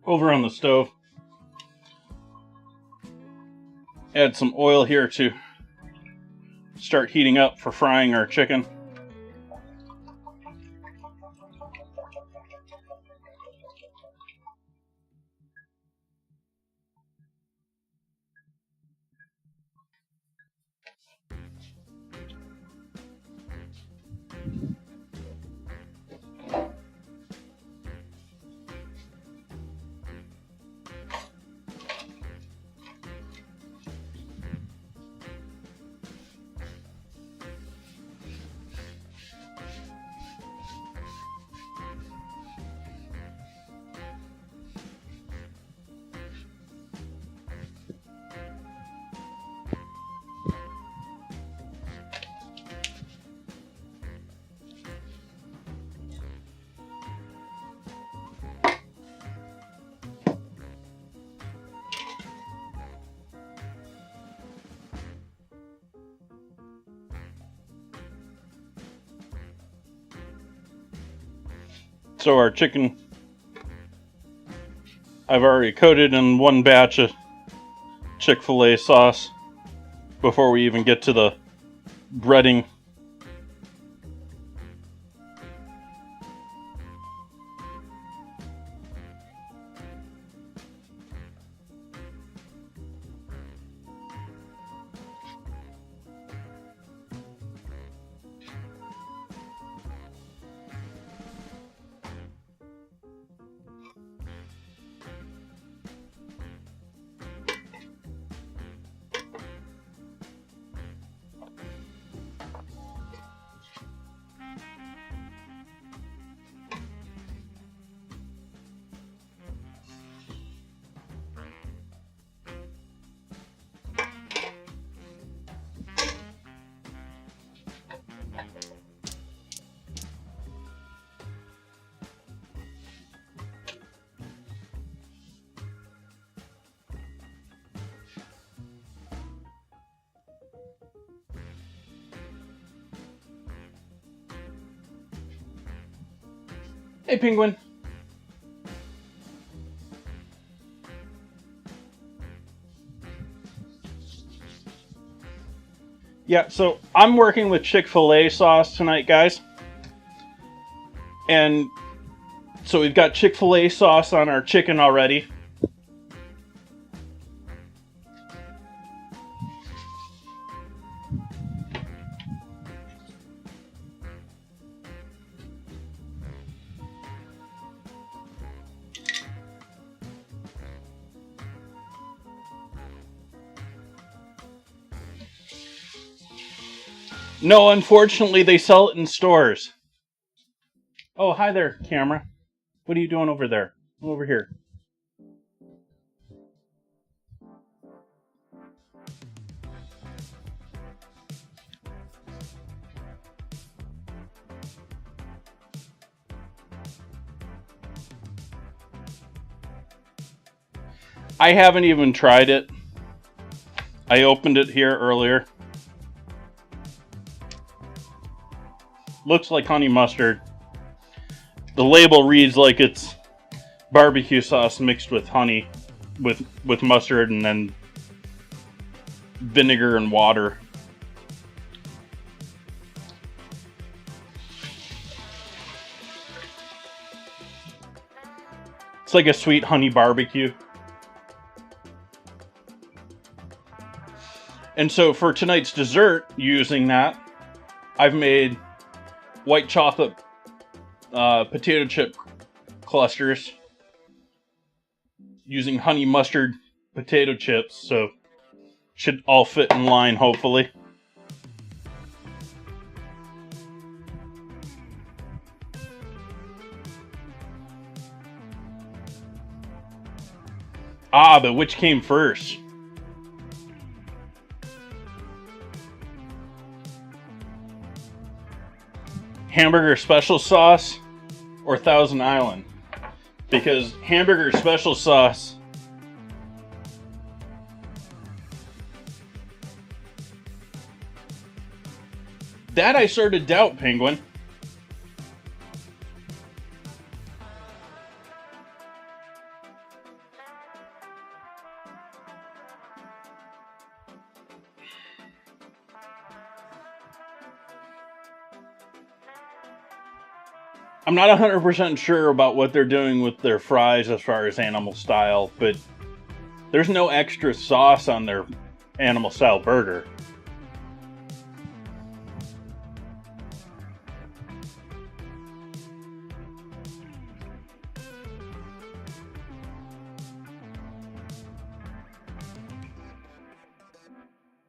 Over on the stove. Add some oil here to start heating up for frying our chicken. So our chicken, I've already coated in one batch of Chick-Fil-A sauce before we even get to the breading Hey, Penguin. Yeah, so I'm working with Chick-Fil-A sauce tonight, guys. And so we've got Chick-Fil-A sauce on our chicken already. No, unfortunately, they sell it in stores. Oh, hi there, camera. What are you doing over there? I'm over here. I haven't even tried it. I opened it here earlier. Looks like honey mustard. The label reads like it's barbecue sauce mixed with honey, with mustard, and then vinegar and water. It's like a sweet honey barbecue. And so for tonight's dessert, using that, I've made white chocolate potato chip clusters using honey mustard potato chips, so should all fit in line, hopefully. Ah, but which came first? Hamburger special sauce or Thousand Island? Because hamburger special sauce that I sort of doubt, Penguin. I'm not 100% sure about what they're doing with their fries as far as animal style, but there's no extra sauce on their animal style burger.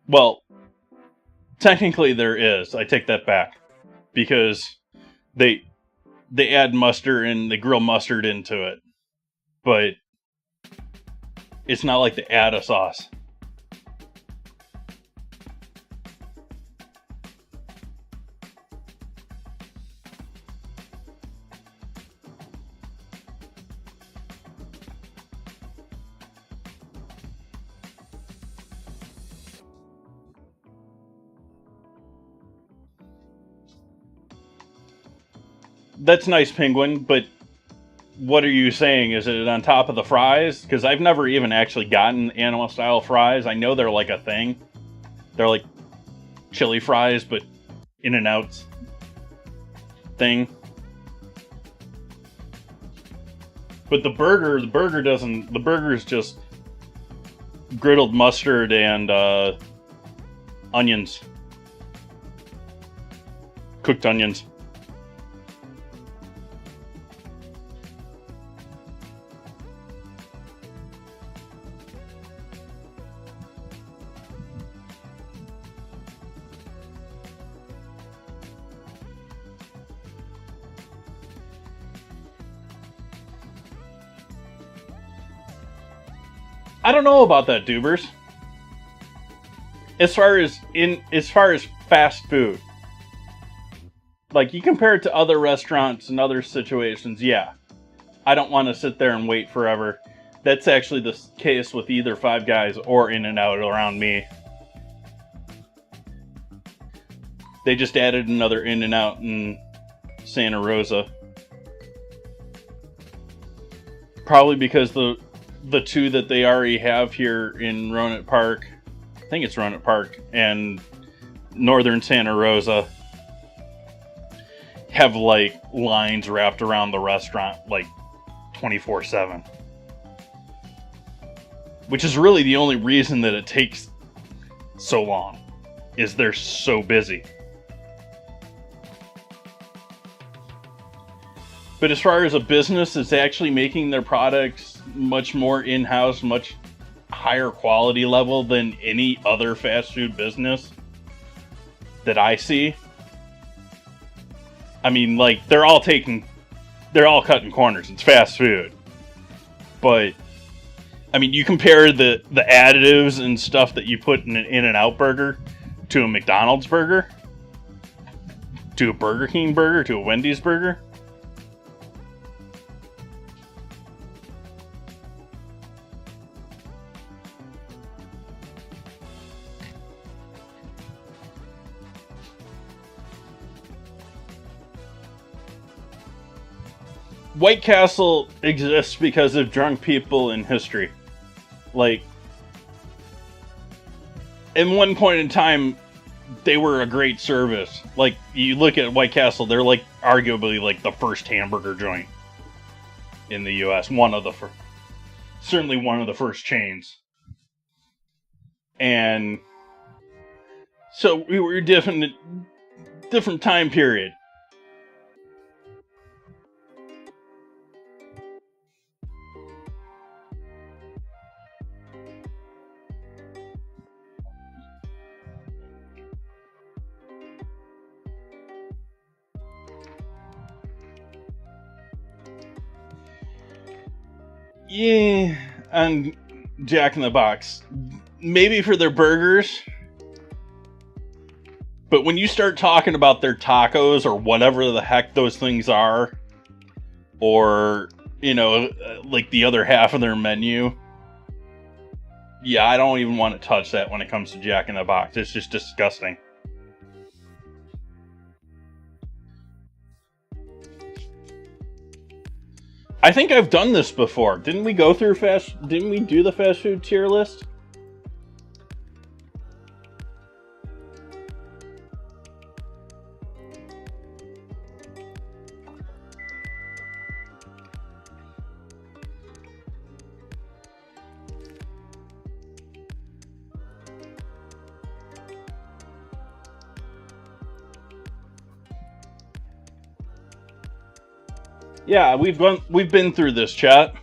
Well, technically there is. I take that back. Because they add mustard and they grill mustard into it. But it's not like they add a sauce. That's nice, Penguin, but what are you saying? Is it on top of the fries? Because I've never even actually gotten animal style fries. I know they're like a thing. They're like chili fries, but In-N-Out's thing. But the burger is just griddled mustard and onions. Cooked onions. I don't know about that, Dubers. As far as fast food, like you compare it to other restaurants and other situations, yeah, I don't want to sit there and wait forever. That's actually the case with either Five Guys or In-N-Out around me. They just added another In-N-Out in Santa Rosa. Probably because the two that they already have here in Roanoke Park, I think it's Roanoke Park, and Northern Santa Rosa, have like lines wrapped around the restaurant like 24/7. Which is really the only reason that it takes so long, is they're so busy. But as far as a business that's actually making their products much more in-house, much higher quality level than any other fast food business that I see. I mean, like, they're all cutting corners. It's fast food. But, I mean, you compare the additives and stuff that you put in an In-N-Out burger to a McDonald's burger, to a Burger King burger, to a Wendy's burger. White Castle exists because of drunk people in history. Like, in one point in time, they were a great service. Like, you look at White Castle, they're like arguably like the first hamburger joint in the U.S. Certainly one of the first chains. And so we were different time period. Yeah, and Jack in the Box. Maybe for their burgers. But when you start talking about their tacos or whatever the heck those things are, or, you know, like the other half of their menu, yeah, I don't even want to touch that when it comes to Jack in the Box. It's just disgusting. I think I've done this before. Didn't we do the fast food tier list? Yeah, we've been through this, chat.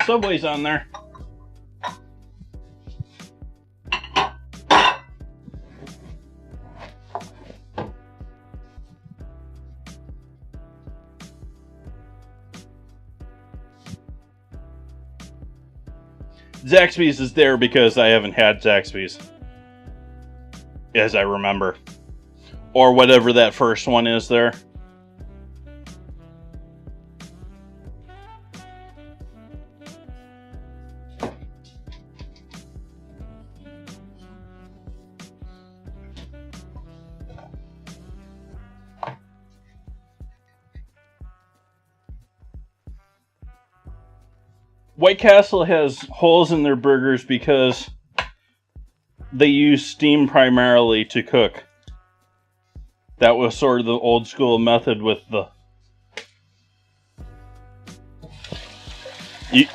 Subway's on there. Zaxby's is there because I haven't had Zaxby's, as I remember. Or whatever that first one is there. White Castle has holes in their burgers because they use steam primarily to cook. That was sort of the old school method with the...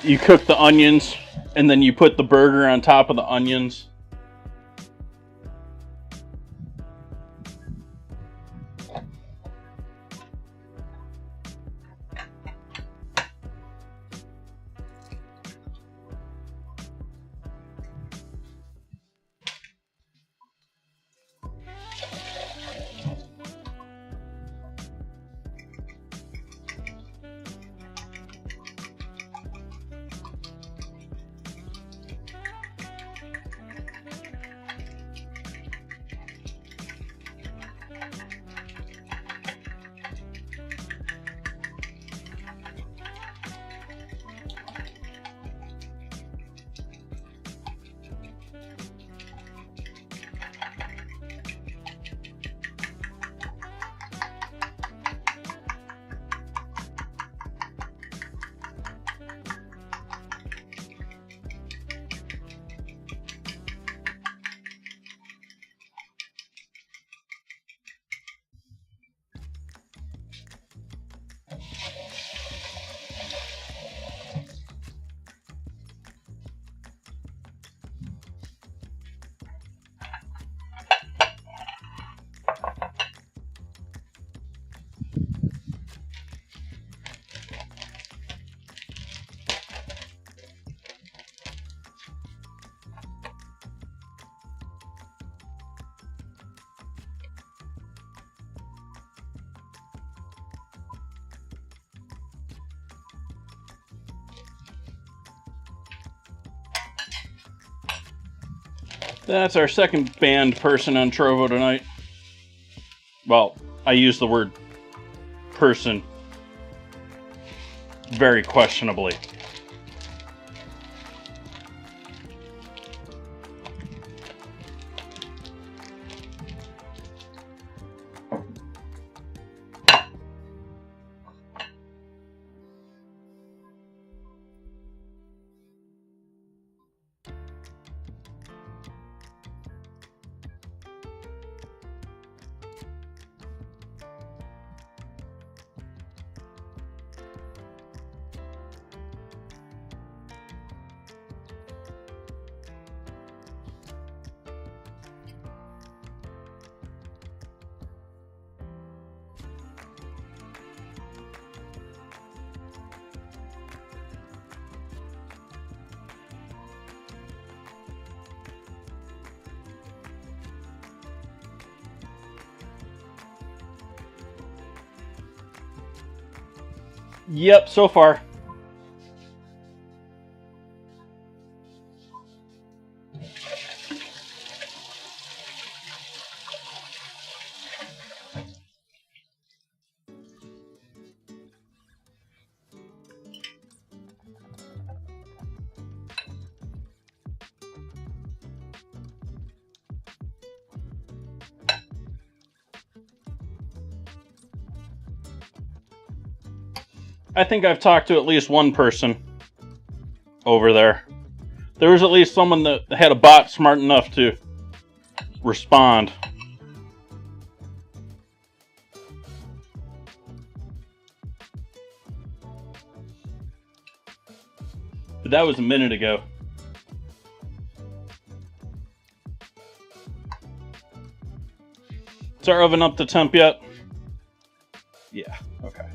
You cook the onions And then you put the burger on top of the onions. That's our second banned person on Trovo tonight. Well, I use the word person very questionably. Yep, so far. I think I've talked to at least one person over there. There was at least someone that had a bot smart enough to respond. But that was a minute ago. Is our oven up to temp yet? Yeah, okay.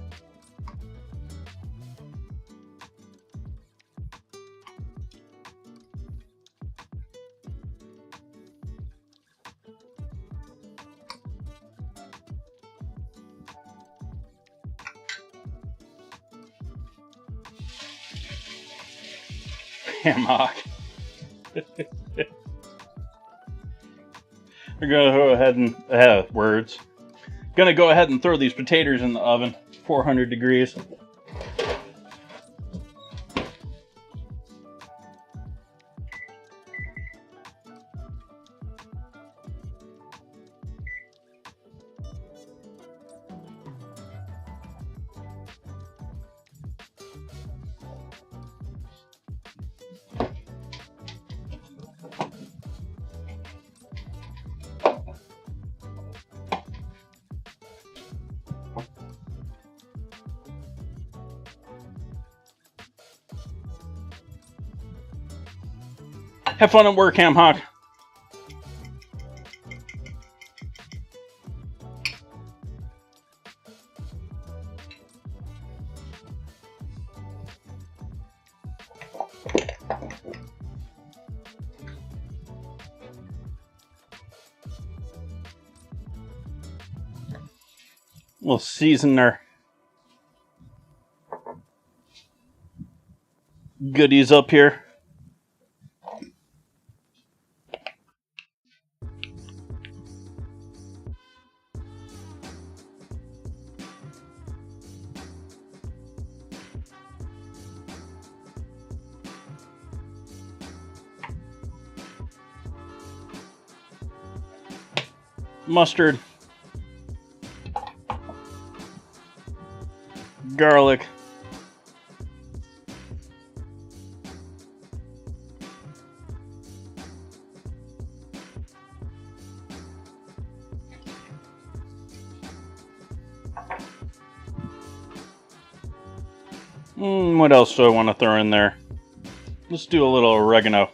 Hammock. We're gonna go ahead and Gonna go ahead and throw these potatoes in the oven, 400 degrees. Have fun at work, Ham Hock. We'll season our goodies up here. Mustard. Garlic. What else do I want to throw in there? Let's do a little oregano.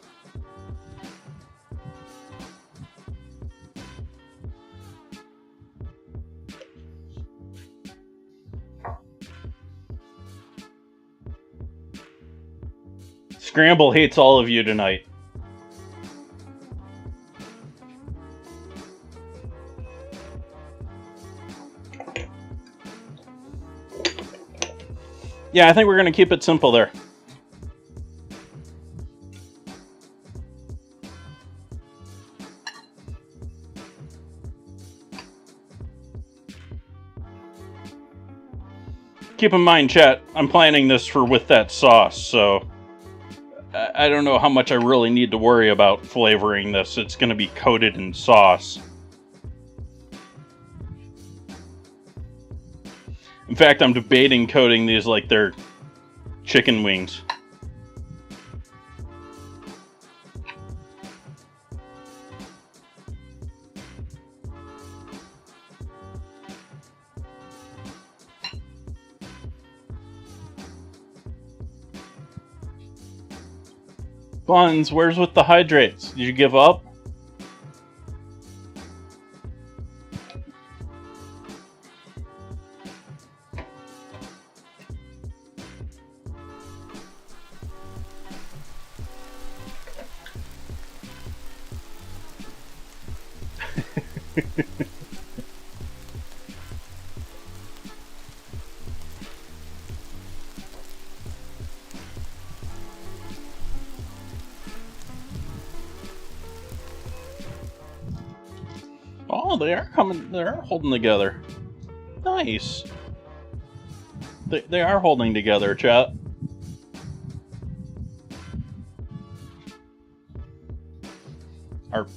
Scramble hates all of you tonight. Yeah, I think we're going to keep it simple there. Keep in mind, chat, I'm planning this for with that sauce, so I don't know how much I really need to worry about flavoring this. It's going to be coated in sauce. In fact, I'm debating coating these like they're chicken wings. Buns, where's with the hydrates? Did you give up? Oh, they are coming. They are holding together. Nice. They are holding together, chat. Our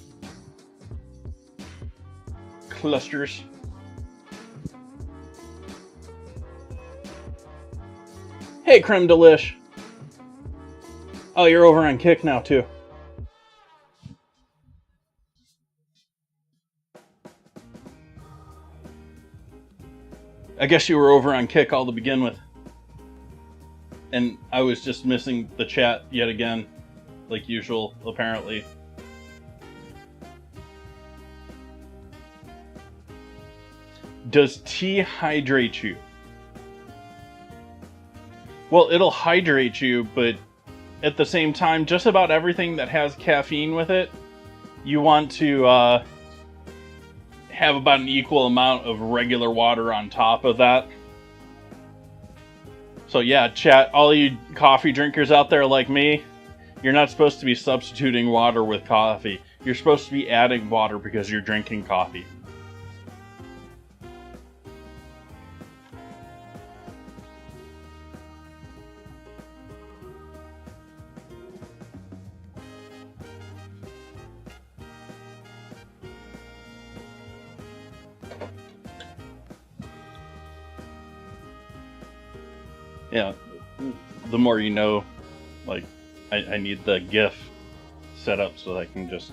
clusters. Hey, Creme Delish. Oh, you're over on Kick now, too. I guess you were over on Kick all to begin with. And I was just missing the chat yet again, like usual, apparently. Does tea hydrate you? Well, it'll hydrate you, but at the same time, just about everything that has caffeine with it, you want to have about an equal amount of regular water on top of that. So yeah, chat, all you coffee drinkers out there like me, you're not supposed to be substituting water with coffee. You're supposed to be adding water because you're drinking coffee. Yeah, the more you know, like, I need the GIF set up so that I can just...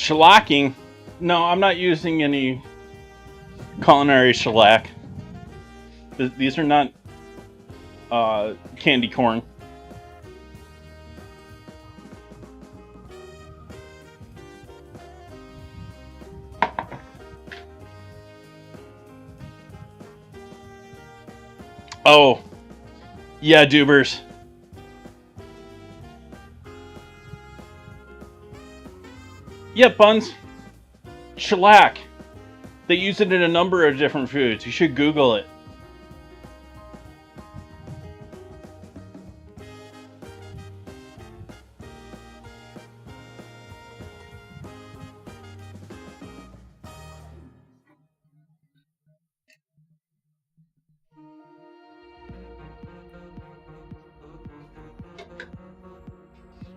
Shellacking. No, I'm not using any culinary shellac. These are not candy corn. Oh, yeah, Dubers. Yep, Buns. Shellac. They use it in a number of different foods. You should Google it.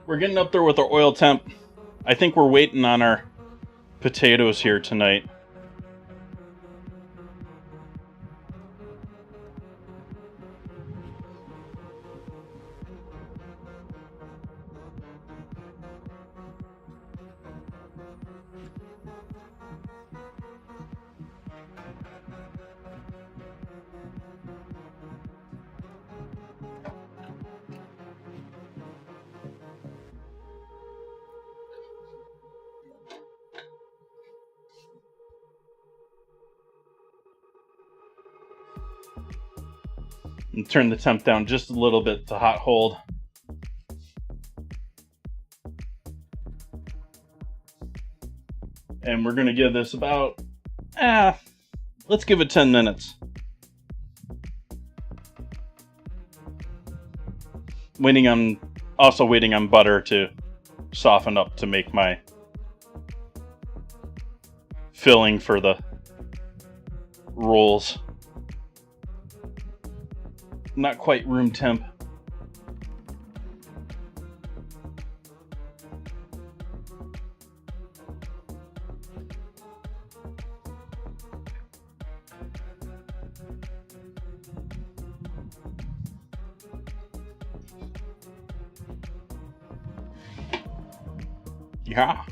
We're getting up there with our oil temp. I think we're waiting on our potatoes here tonight. And turn the temp down just a little bit to hot hold. And we're going to give this about, let's give it 10 minutes. Also waiting on butter to soften up to make my filling for the rolls. Not quite room temp. Yeah.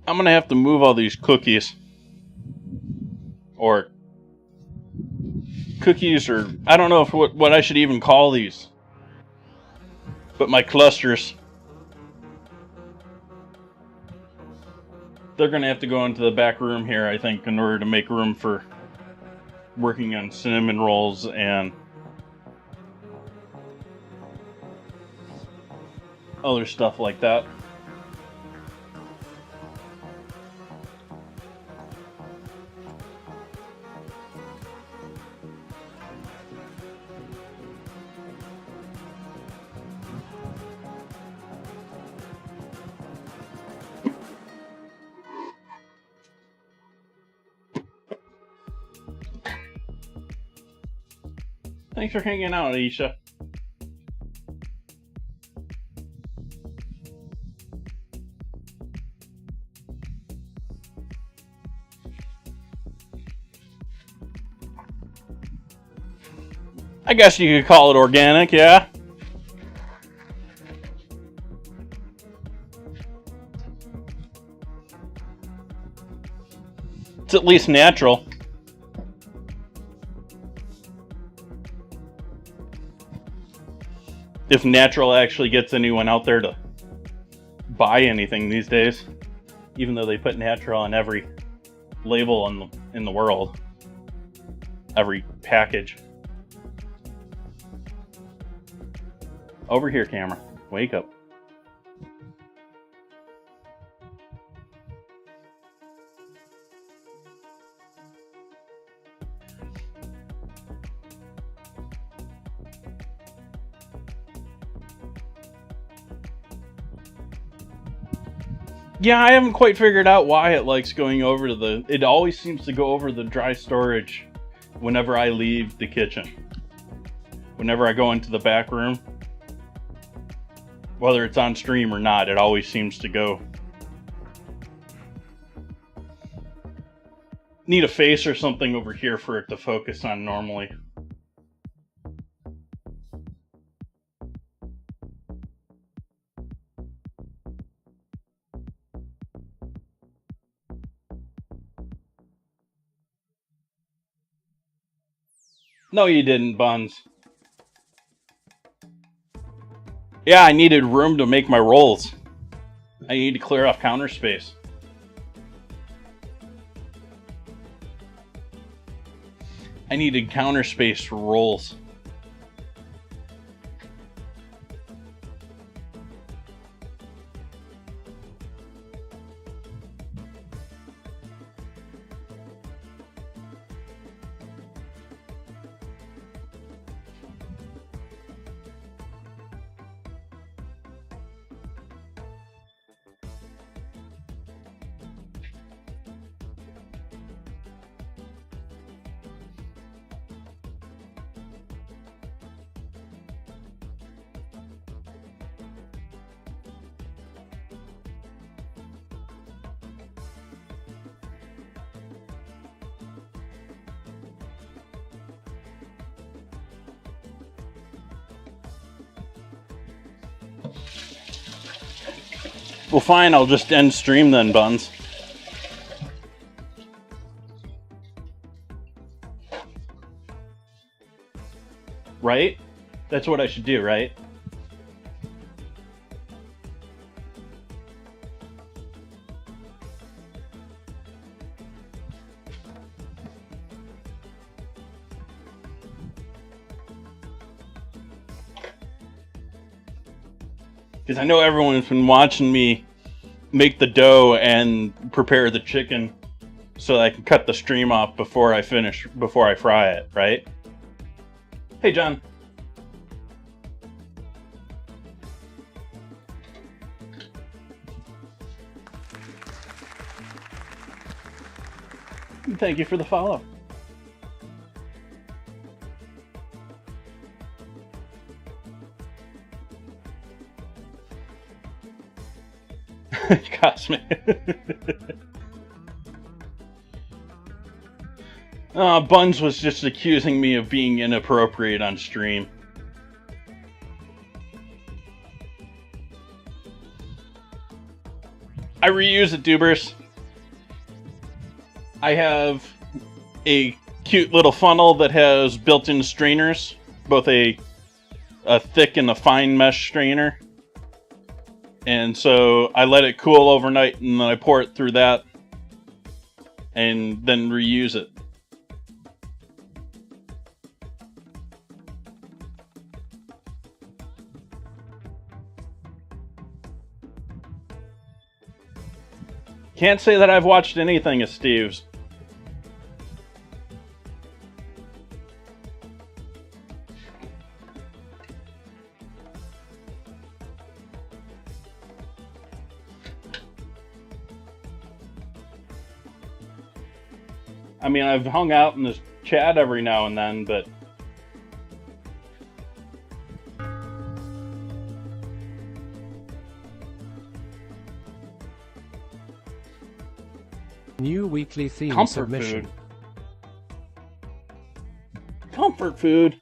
I'm gonna have to move all these cookies. Or I don't know what I should even call these. But my clusters. They're gonna have to go into the back room here, I think, in order to make room for working on cinnamon rolls and other stuff like that. Thanks for hanging out, Aisha. I guess you could call it organic, yeah? It's at least natural. If natural actually gets anyone out there to buy anything these days, even though they put natural on every label in the world, every package. Over here, camera. Wake up. Yeah, I haven't quite figured out why it likes going over to the... It always seems to go over the dry storage whenever I leave the kitchen. Whenever I go into the back room, whether it's on stream or not, it always seems to go. Need a face or something over here for it to focus on normally. No, you didn't, Buns. Yeah, I needed room to make my rolls. I need to clear off counter space. I needed counter space for rolls. Well, fine, I'll just end stream then, Buns. Right? That's what I should do, right? Because I know everyone's been watching me make the dough and prepare the chicken so that I can cut the stream off before I fry it, right? Hey, John. Thank you for the follow. Cosmic. Buns was just accusing me of being inappropriate on stream. I reuse it, Dubers. I have a cute little funnel that has built-in strainers, both a thick and a fine mesh strainer. And so I let it cool overnight, and then I pour it through that, and then reuse it. Can't say that I've watched anything of Steve's. I mean, I've hung out in this chat every now and then, but... New weekly theme Comfort submission. food. Comfort food.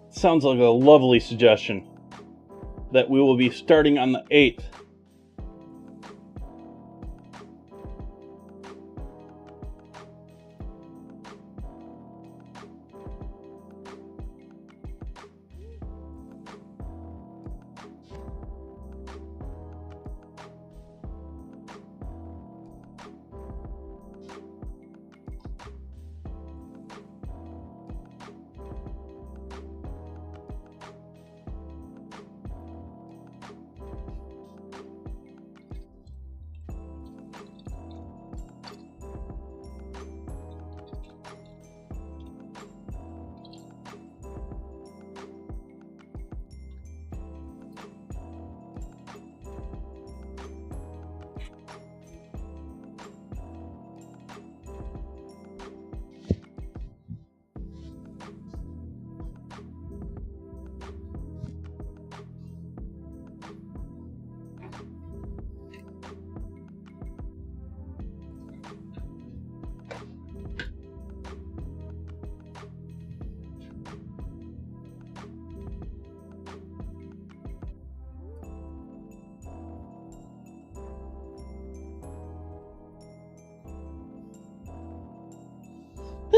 Sounds like a lovely suggestion. That we will be starting on the 8th.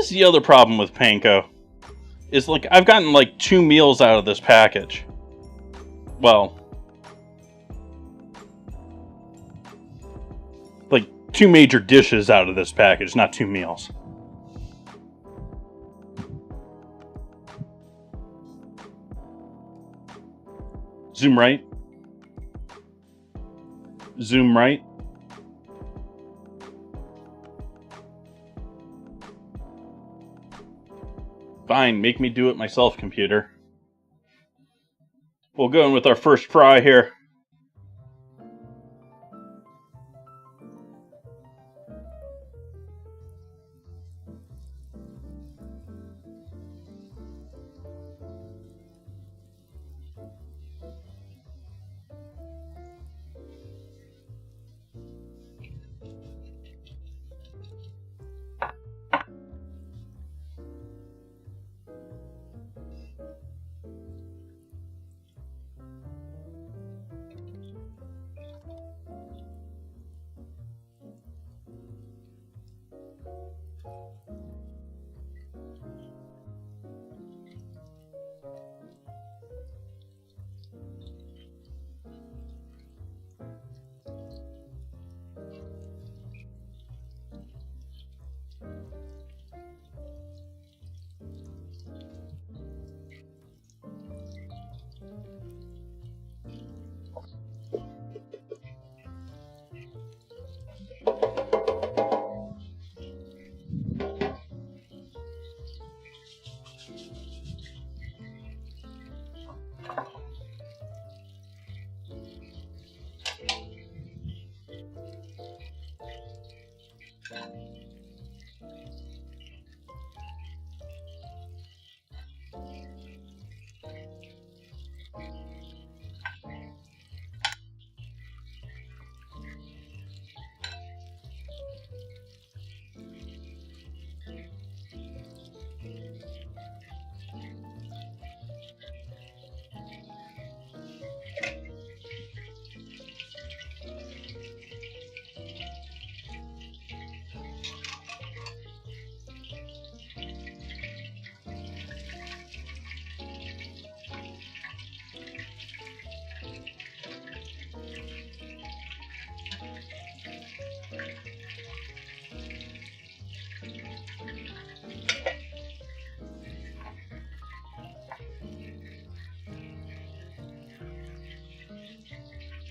This is the other problem with Panko. Is like I've gotten like 2 meals out of this package. Well, like 2 major dishes out of this package, not 2 meals. Zoom right. Zoom right. Fine, make me do it myself, computer. We'll go in with our first fry here.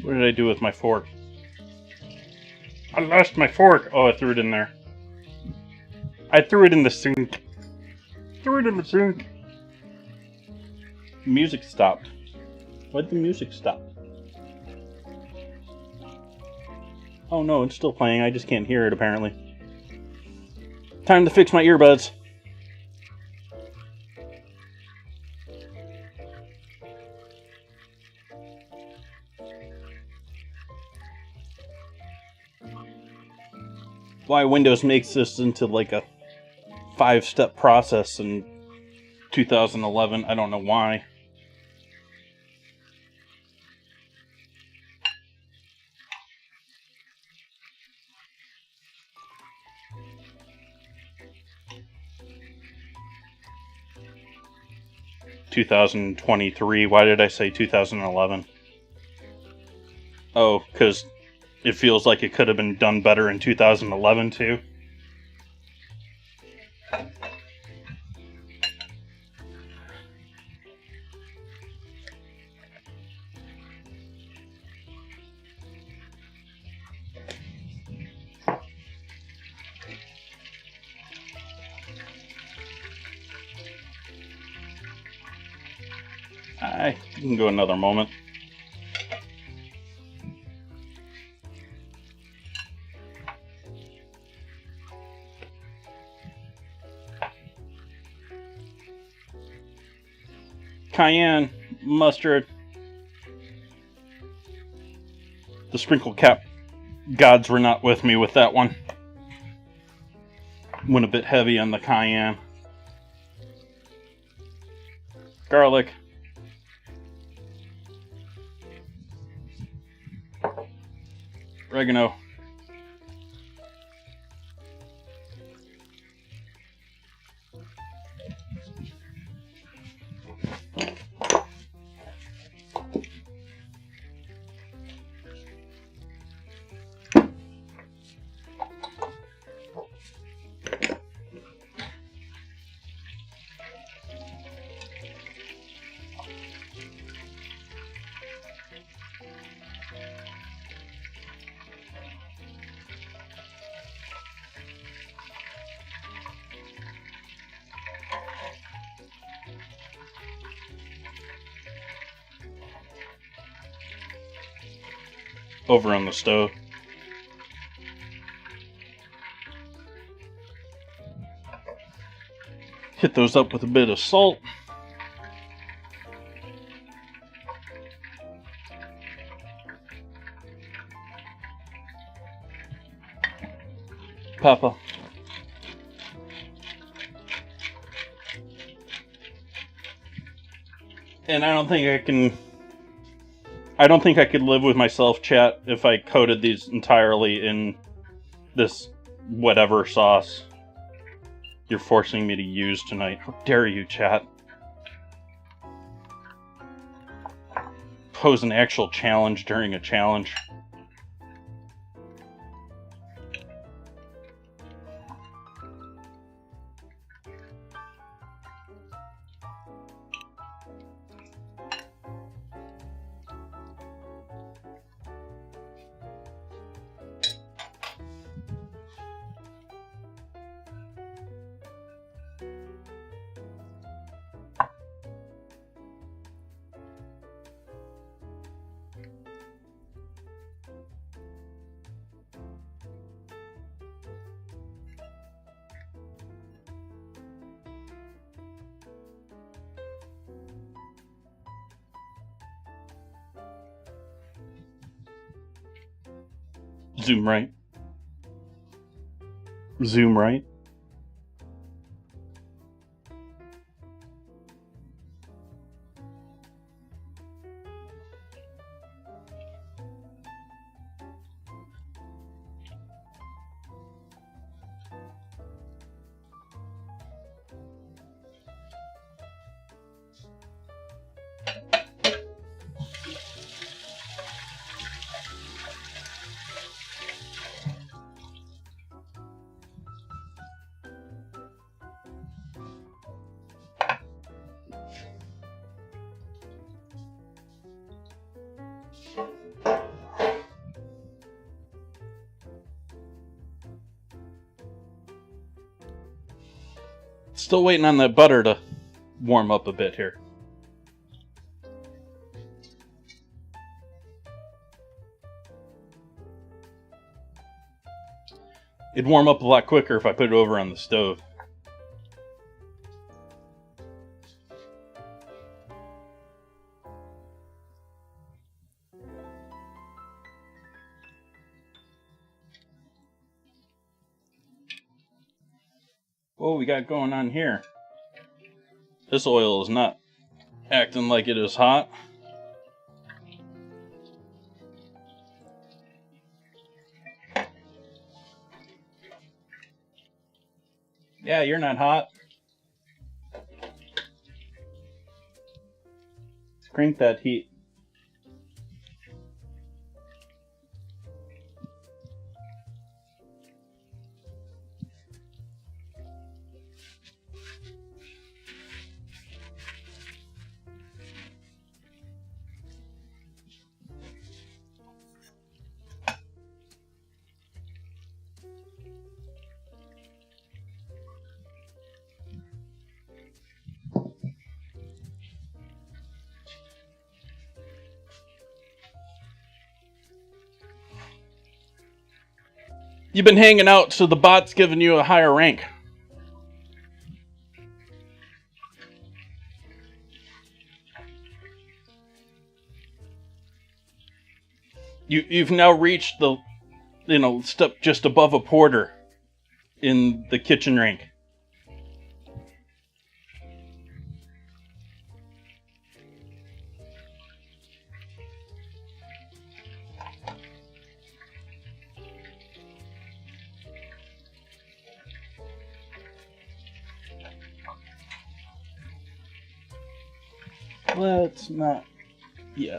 What did I do with my fork? I lost my fork. Oh, I threw it in there. I threw it in the sink. Threw it in the sink. Music stopped. Why'd the music stop? Oh no, it's still playing. I just can't hear it apparently. Time to fix my earbuds. Why Windows makes this into like a 5-step process in 2011, I don't know why. (2023) Why did I say 2011? Oh, because it feels like it could have been done better in 2011 too. I can go another moment. Cayenne, mustard. The sprinkle cap gods were not with me with that one. Went a bit heavy on the cayenne. Garlic. Oregano. Over on the stove. Hit those up with a bit of salt. Pepper. And I don't think I could live with myself, chat, if I coated these entirely in this whatever sauce you're forcing me to use tonight. How dare you, chat? Pose an actual challenge during a challenge. Zoom right. Zoom right. Still waiting on that butter to warm up a bit here. It'd warm up a lot quicker if I put it over on the stove. What we got going on here? This oil is not acting like it is hot. Yeah, you're not hot. Crank that heat. You've been hanging out, so the bot's giving you a higher rank. You've now reached the, step just above a porter in the kitchen rank.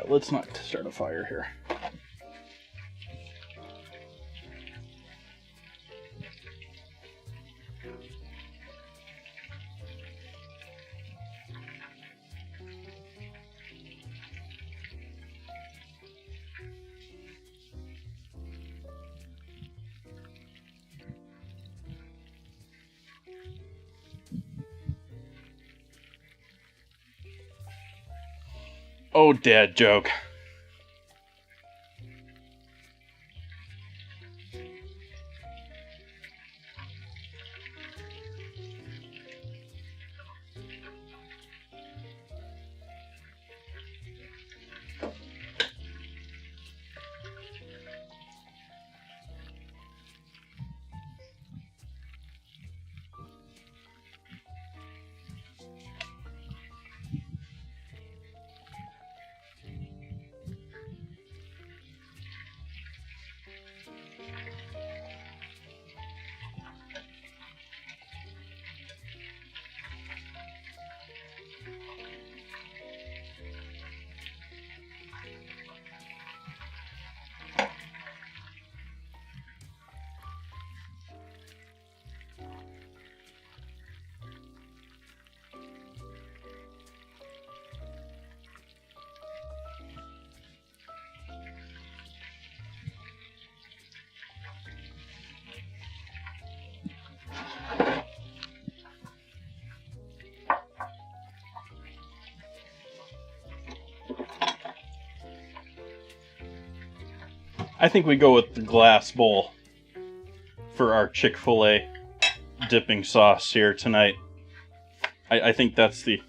Let's not start a fire here. Oh, dad joke. I think we go with the glass bowl for our Chick-Fil-A dipping sauce here tonight. I think that's the...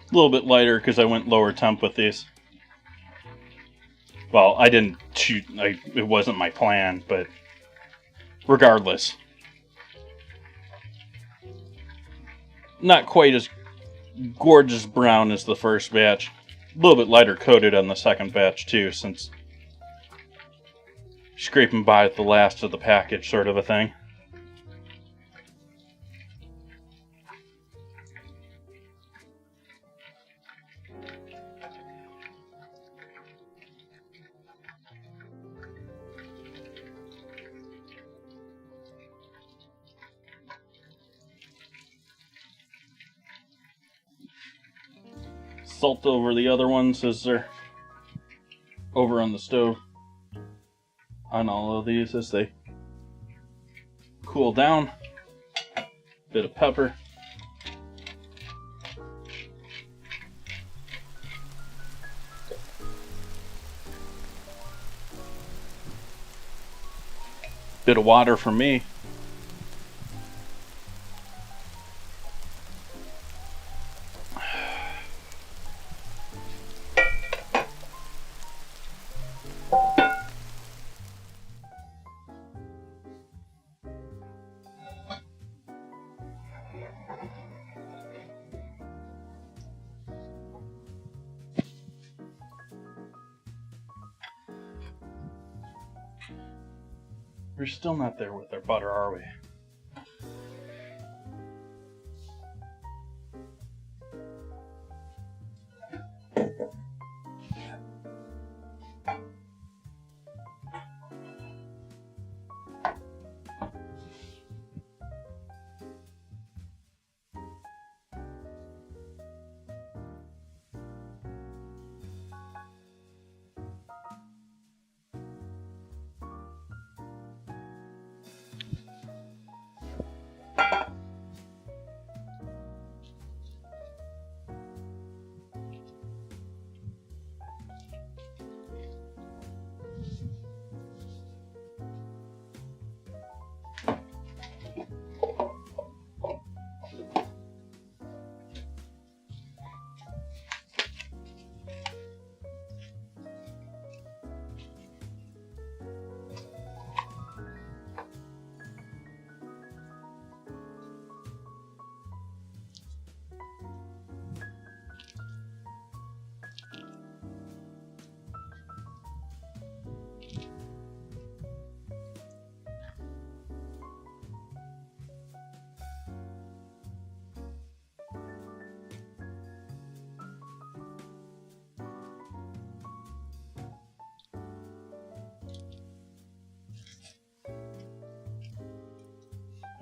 A little bit lighter because I went lower temp with these. Well, I didn't shoot, it wasn't my plan, but regardless. Not quite as gorgeous brown as the first batch. A little bit lighter coated on the second batch too, since scraping by at the last of the package sort of a thing. Salt over the other ones as they're over on the stove on all of these as they cool down. Bit of pepper. Bit of water for me. We're still not there with our butter, are we?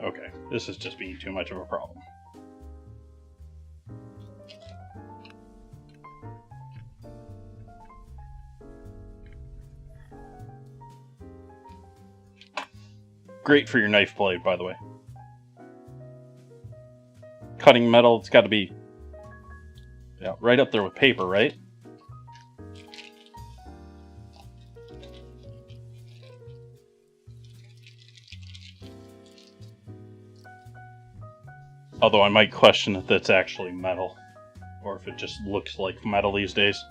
Okay, this is just being too much of a problem. Great for your knife blade, by the way. Cutting metal, it's got to be right up there with paper, right? Although I might question if that's actually metal, or if it just looks like metal these days.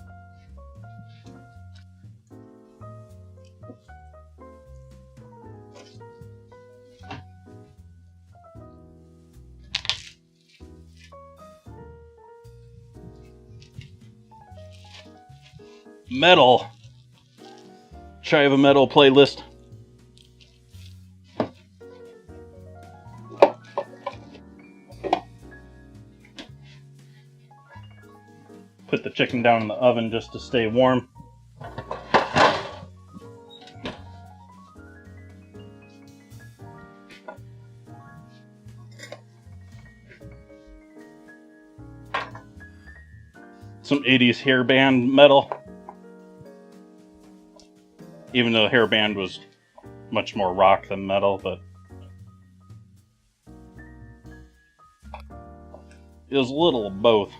Metal. Should I have a metal playlist? Put the chicken down in the oven just to stay warm. Some 80s hairband metal. Even though hairband was much more rock than metal, but it was a little of both.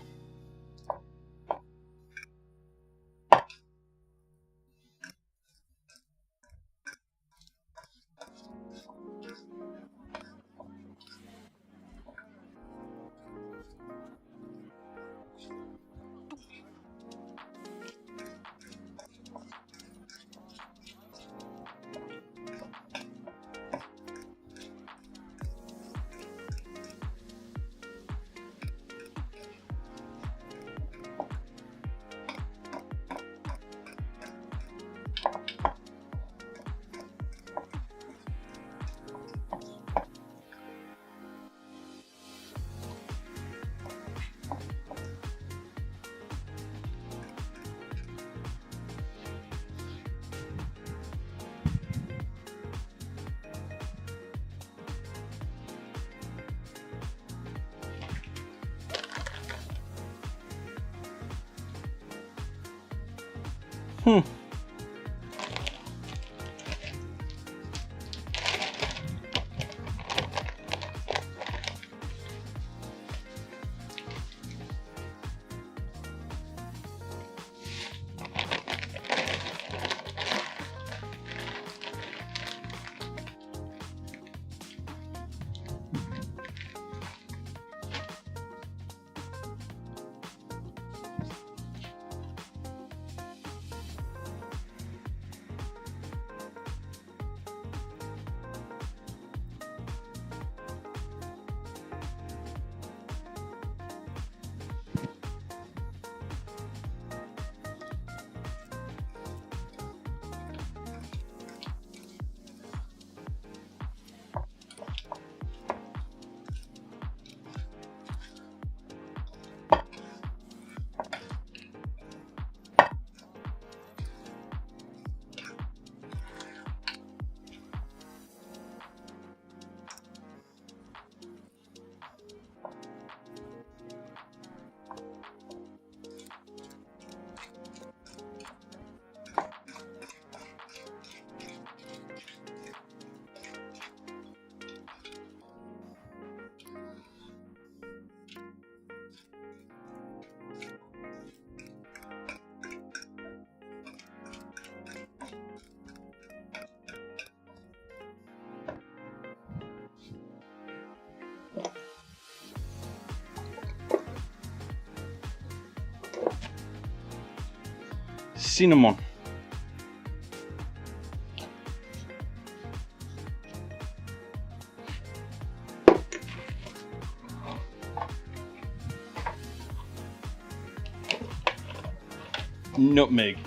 Cinnamon. Nutmeg.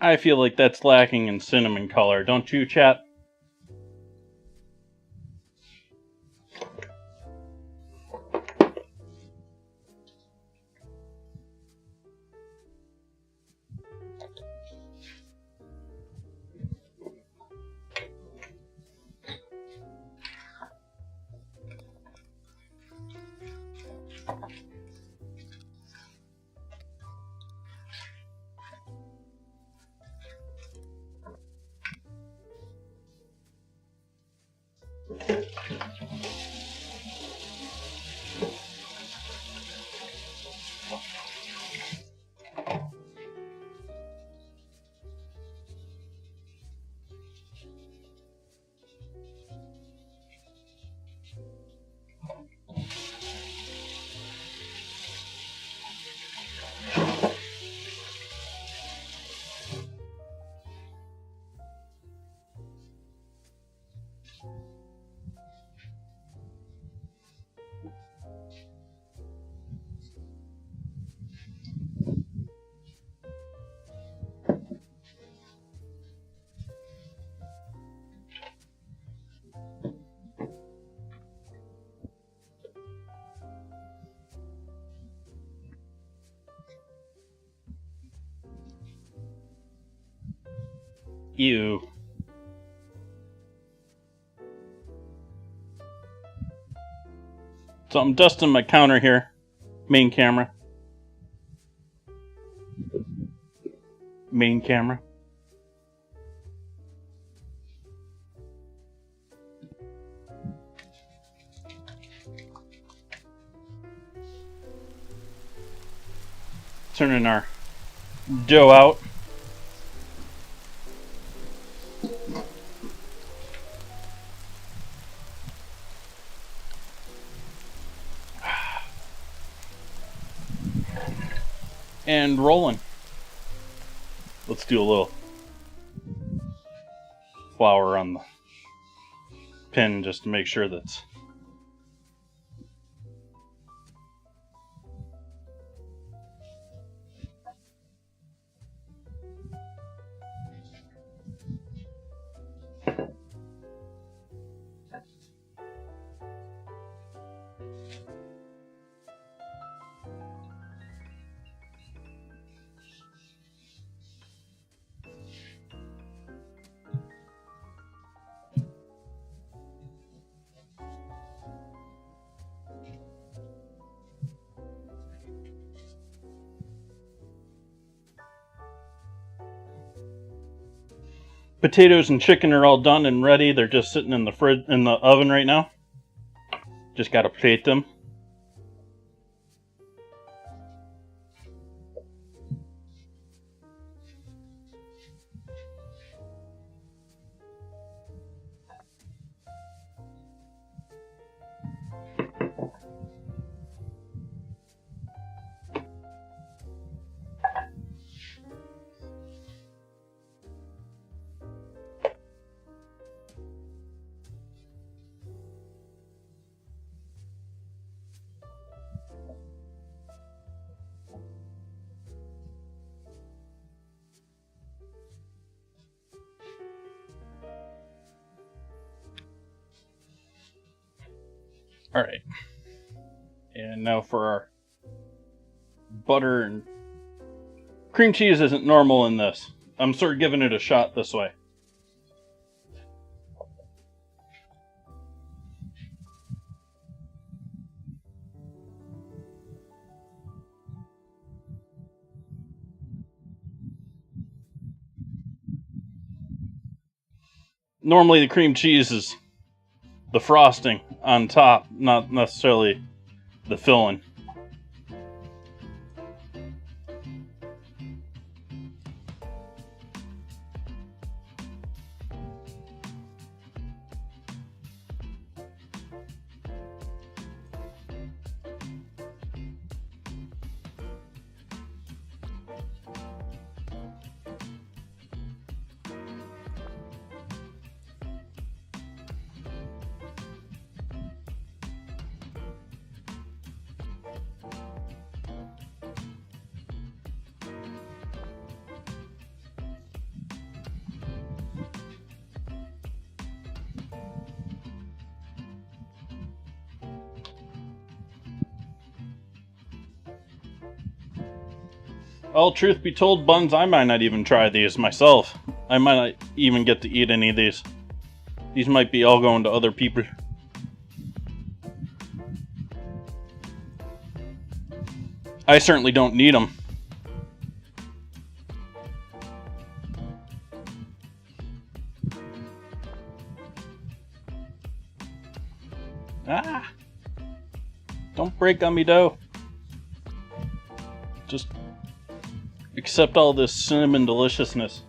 I feel like that's lacking in cinnamon color, don't you, chat? Ew. So I'm dusting my counter here. Main camera. Main camera. Turning our dough out. And rolling. Let's do a little flour on the pin just to make sure that's potatoes and chicken are all done and ready. They're just sitting in the oven right now. Just gotta plate them. All right. And now for our butter and cream cheese isn't normal in this. I'm sort of giving it a shot this way. Normally the cream cheese is the frosting on top, not necessarily the filling. Well, truth be told, Buns, I might not even try these myself. I might not even get to eat any of these. These might be all going to other people. I certainly don't need them. Ah! Don't break gummy dough. Just accept all this cinnamon deliciousness.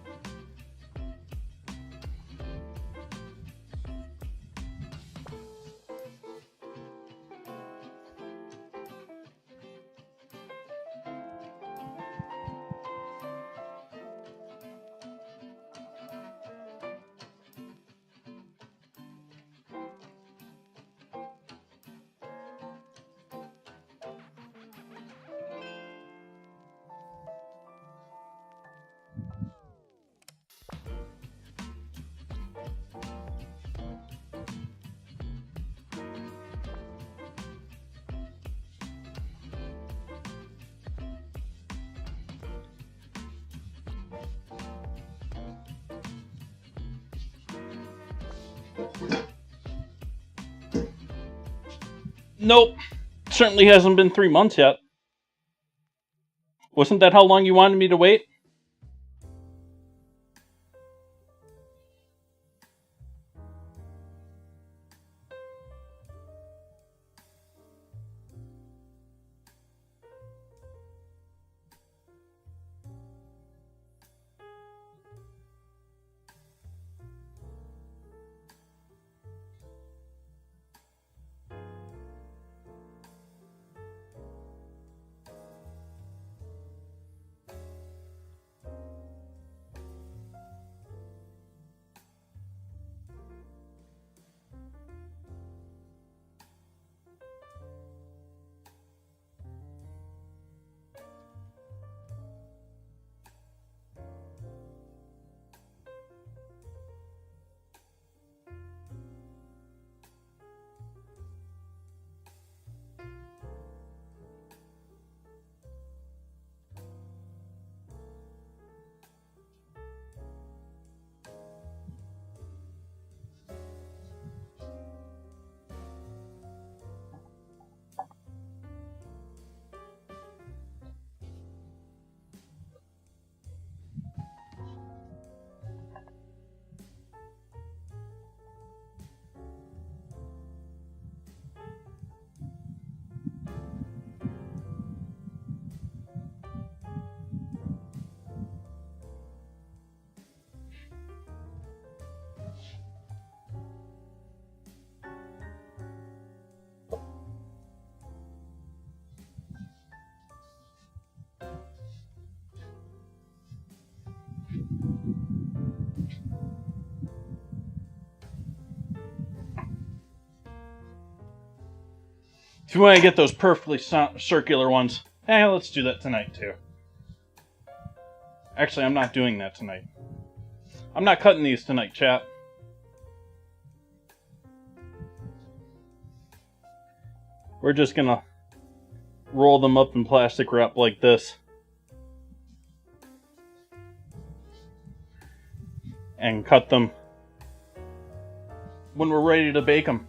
Nope. Certainly hasn't been 3 months yet. Wasn't that how long you wanted me to wait? If you want to get those perfectly circular ones, let's do that tonight too. Actually, I'm not doing that tonight. I'm not cutting these tonight, chat. We're just gonna roll them up in plastic wrap like this. And cut them when we're ready to bake them.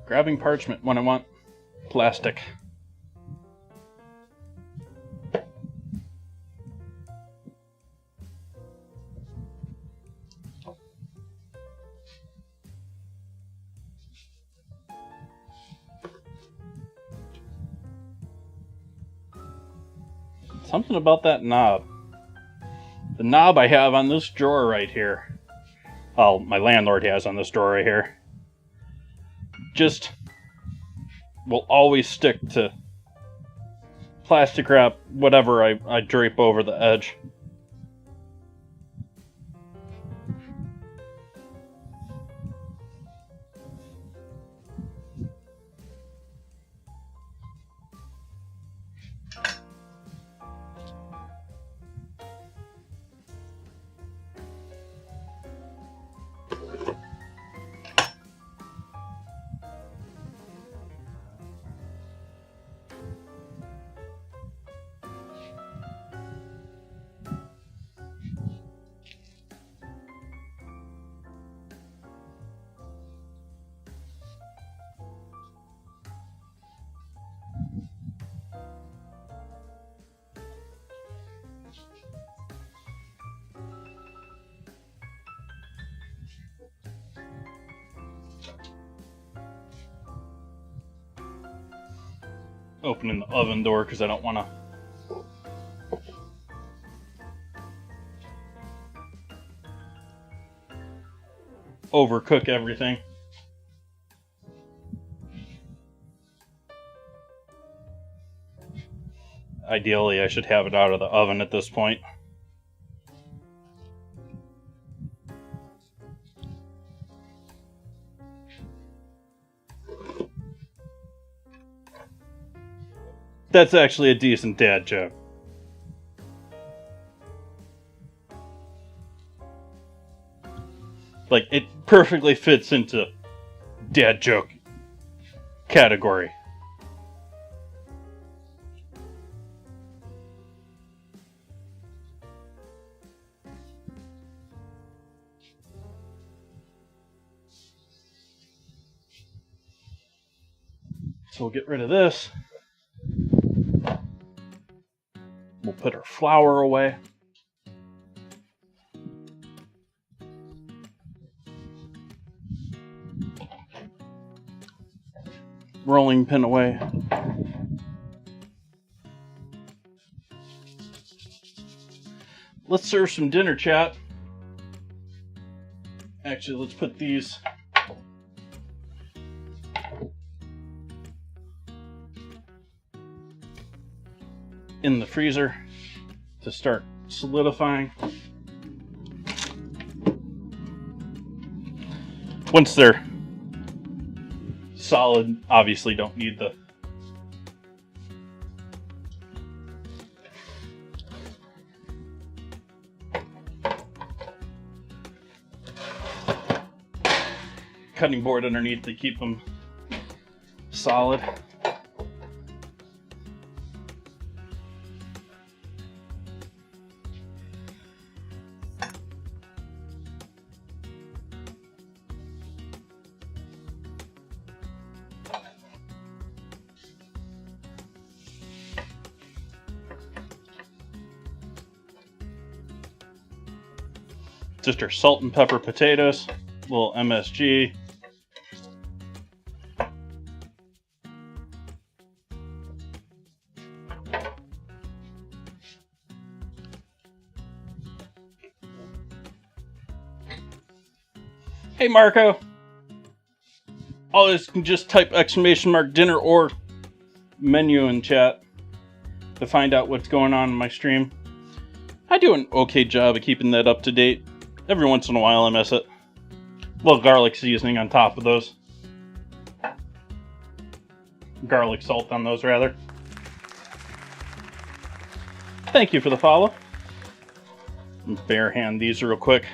Grabbing parchment when I want plastic. Something about that knob. The knob I have on this drawer right here. Well, my landlord has on this drawer right here. Just will always stick to plastic wrap, whatever I drape over the edge. opening the oven door because I don't want to overcook everything. Ideally, I should have it out of the oven at this point. That's actually a decent dad joke. Like, it perfectly fits into dad joke category. So we'll get rid of this. We'll put our flour away. Rolling pin away. Let's serve some dinner, chat. Actually, let's put these in the freezer to start solidifying. Once they're solid, obviously don't need the cutting board underneath to keep them solid. Just our salt and pepper potatoes, a little MSG. Hey Marco, always can just type !dinner or menu in chat to find out what's going on in my stream. I do an okay job of keeping that up to date. Every once in a while I miss it. A little garlic seasoning on top of those. Garlic salt on those, rather. Thank you for the follow. Bare hand these real quick.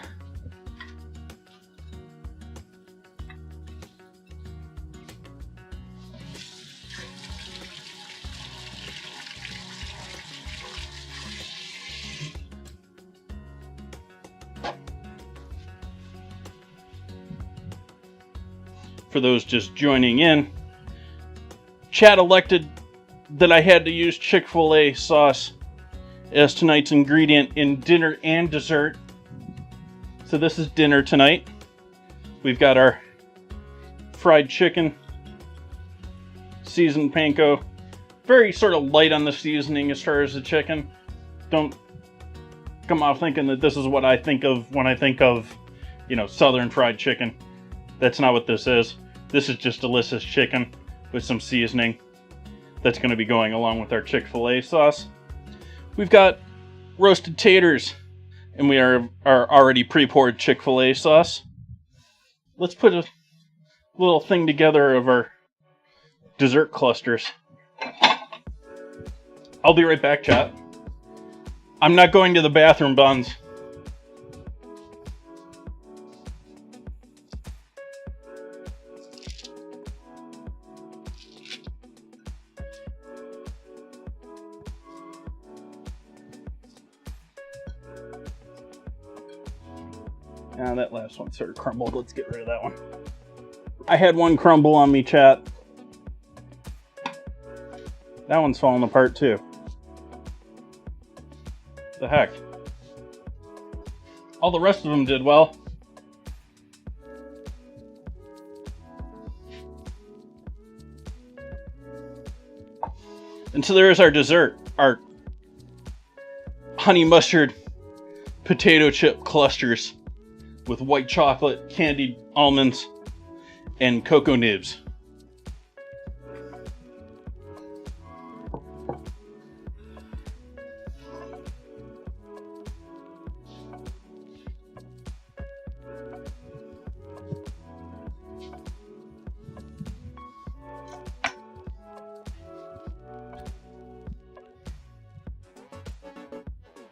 For those just joining in, chat elected that I had to use Chick-Fil-A sauce as tonight's ingredient in dinner and dessert. So this is dinner tonight. We've got our fried chicken, seasoned panko. Very sort of light on the seasoning as far as the chicken. Don't come off thinking that this is what I think of when I think of, you know, southern fried chicken. That's not what this is. This is just delicious chicken with some seasoning that's going to be going along with our Chick-fil-A sauce. We've got roasted taters, and we are already pre-poured Chick-fil-A sauce. Let's put a little thing together of our dessert clusters. I'll be right back, chat. I'm not going to the bathroom, buns. That last one sort of crumbled. Let's get rid of that one. I had one crumble on me, chat. That one's falling apart too. The heck? All the rest of them did well. And so there is our dessert, our honey mustard potato chip clusters with white chocolate, candied almonds, and cocoa nibs.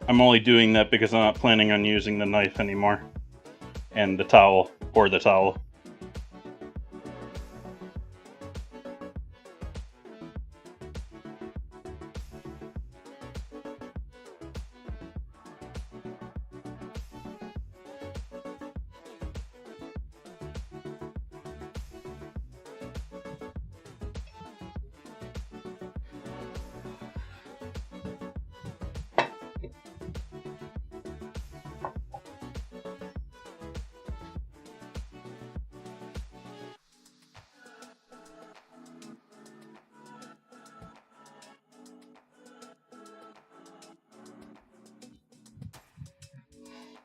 I'm only doing that because I'm not planning on using the knife anymore. And the towel, or the towel.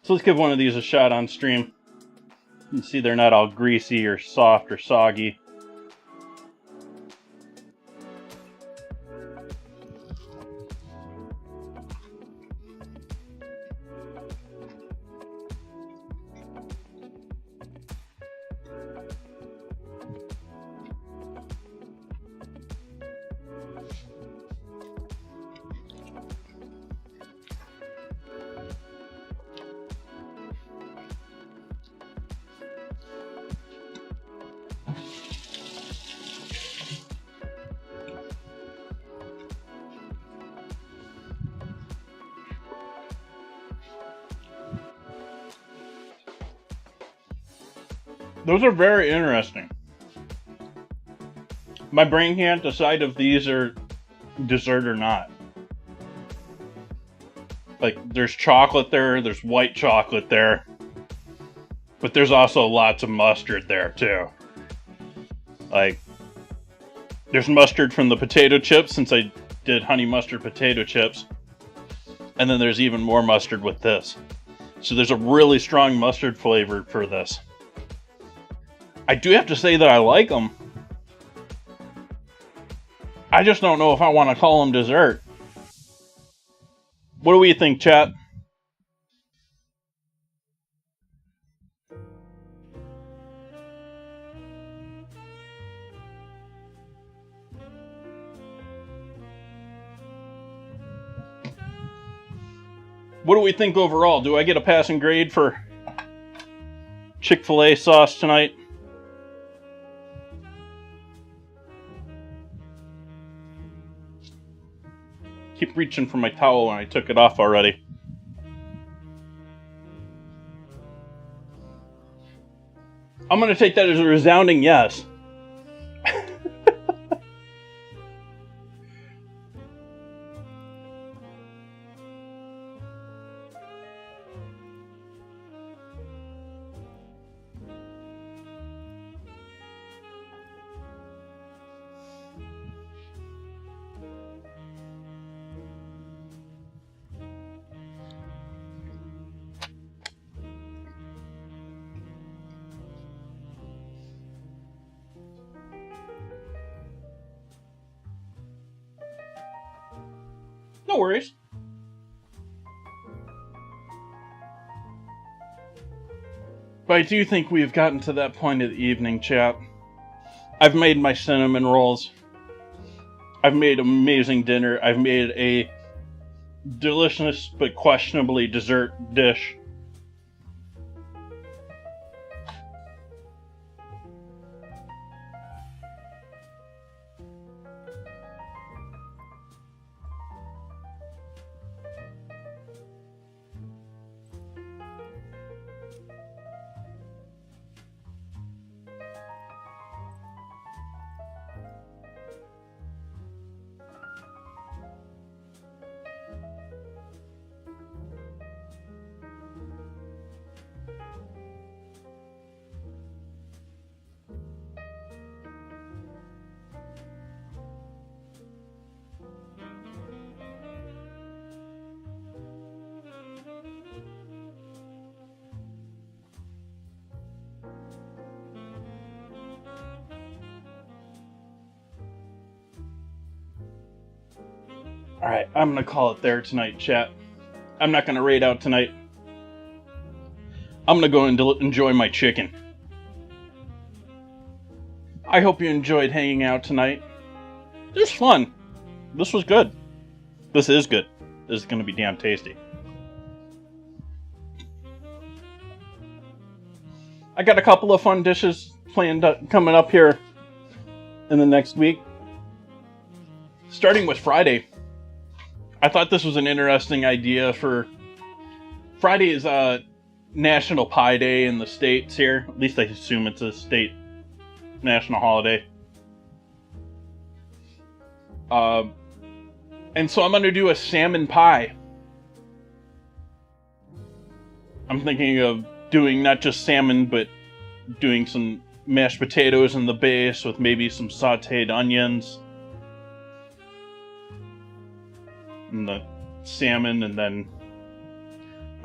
So let's give one of these a shot on stream. You can see they're not all greasy or soft or soggy. Those are very interesting. My brain can't decide if these are dessert or not. Like, there's chocolate there, there's white chocolate there, but there's also lots of mustard there, too. Like, there's mustard from the potato chips, since I did honey mustard potato chips, and then there's even more mustard with this. So there's a really strong mustard flavor for this. I do have to say that I like them. I just don't know if I want to call them dessert. What do we think, chat? What do we think overall? Do I get a passing grade for Chick-Fil-A sauce tonight? Keep reaching for my towel when I took it off already. I'm going to take that as a resounding yes. No worries. But I do think we've gotten to that point of the evening, chat. I've made my cinnamon rolls. I've made amazing dinner. I've made a delicious but questionably dessert dish. Alright, I'm going to call it there tonight, chat. I'm not going to raid out tonight. I'm going to go and enjoy my chicken. I hope you enjoyed hanging out tonight. It was fun. This was good. This is good. This is going to be damn tasty. I got a couple of fun dishes planned coming up here in the next week. Starting with Friday. I thought this was an interesting idea for... Friday is National Pie Day in the States here. At least I assume it's a state national holiday. And so I'm going to do a salmon pie. I'm thinking of doing not just salmon, but doing some mashed potatoes in the base with maybe some sauteed onions. And the salmon, and then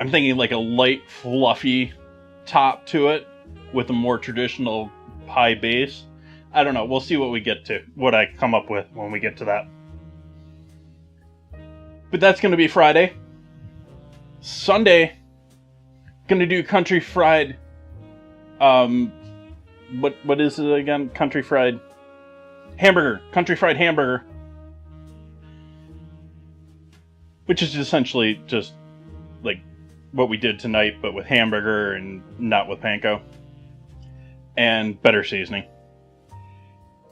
I'm thinking like a light, fluffy top to it with a more traditional pie base. I don't know. We'll see what we get to, what I come up with when we get to that. But that's going to be Friday. Sunday, going to do country fried. What is it again? Country fried hamburger. Country fried hamburger. Which is essentially just like what we did tonight, but with hamburger and not with panko. And better seasoning.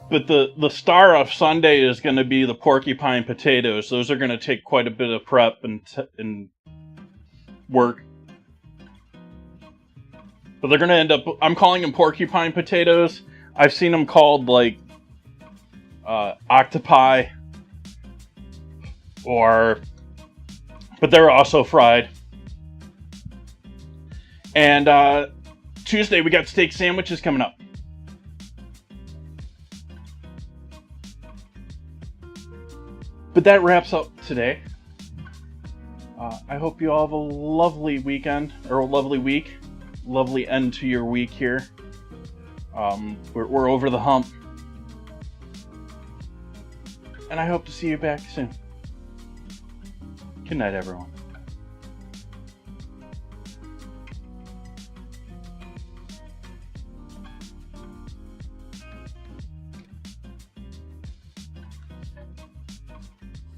But the star of Sunday is going to be the porcupine potatoes. Those are going to take quite a bit of prep and work. But they're going to end up... I'm calling them porcupine potatoes. I've seen them called like octopi. But they're also fried. And Tuesday we got steak sandwiches coming up. But that wraps up today. I hope you all have a lovely weekend, or a lovely week. Lovely end to your week here. We're over the hump. And I hope to see you back soon. Good night, everyone.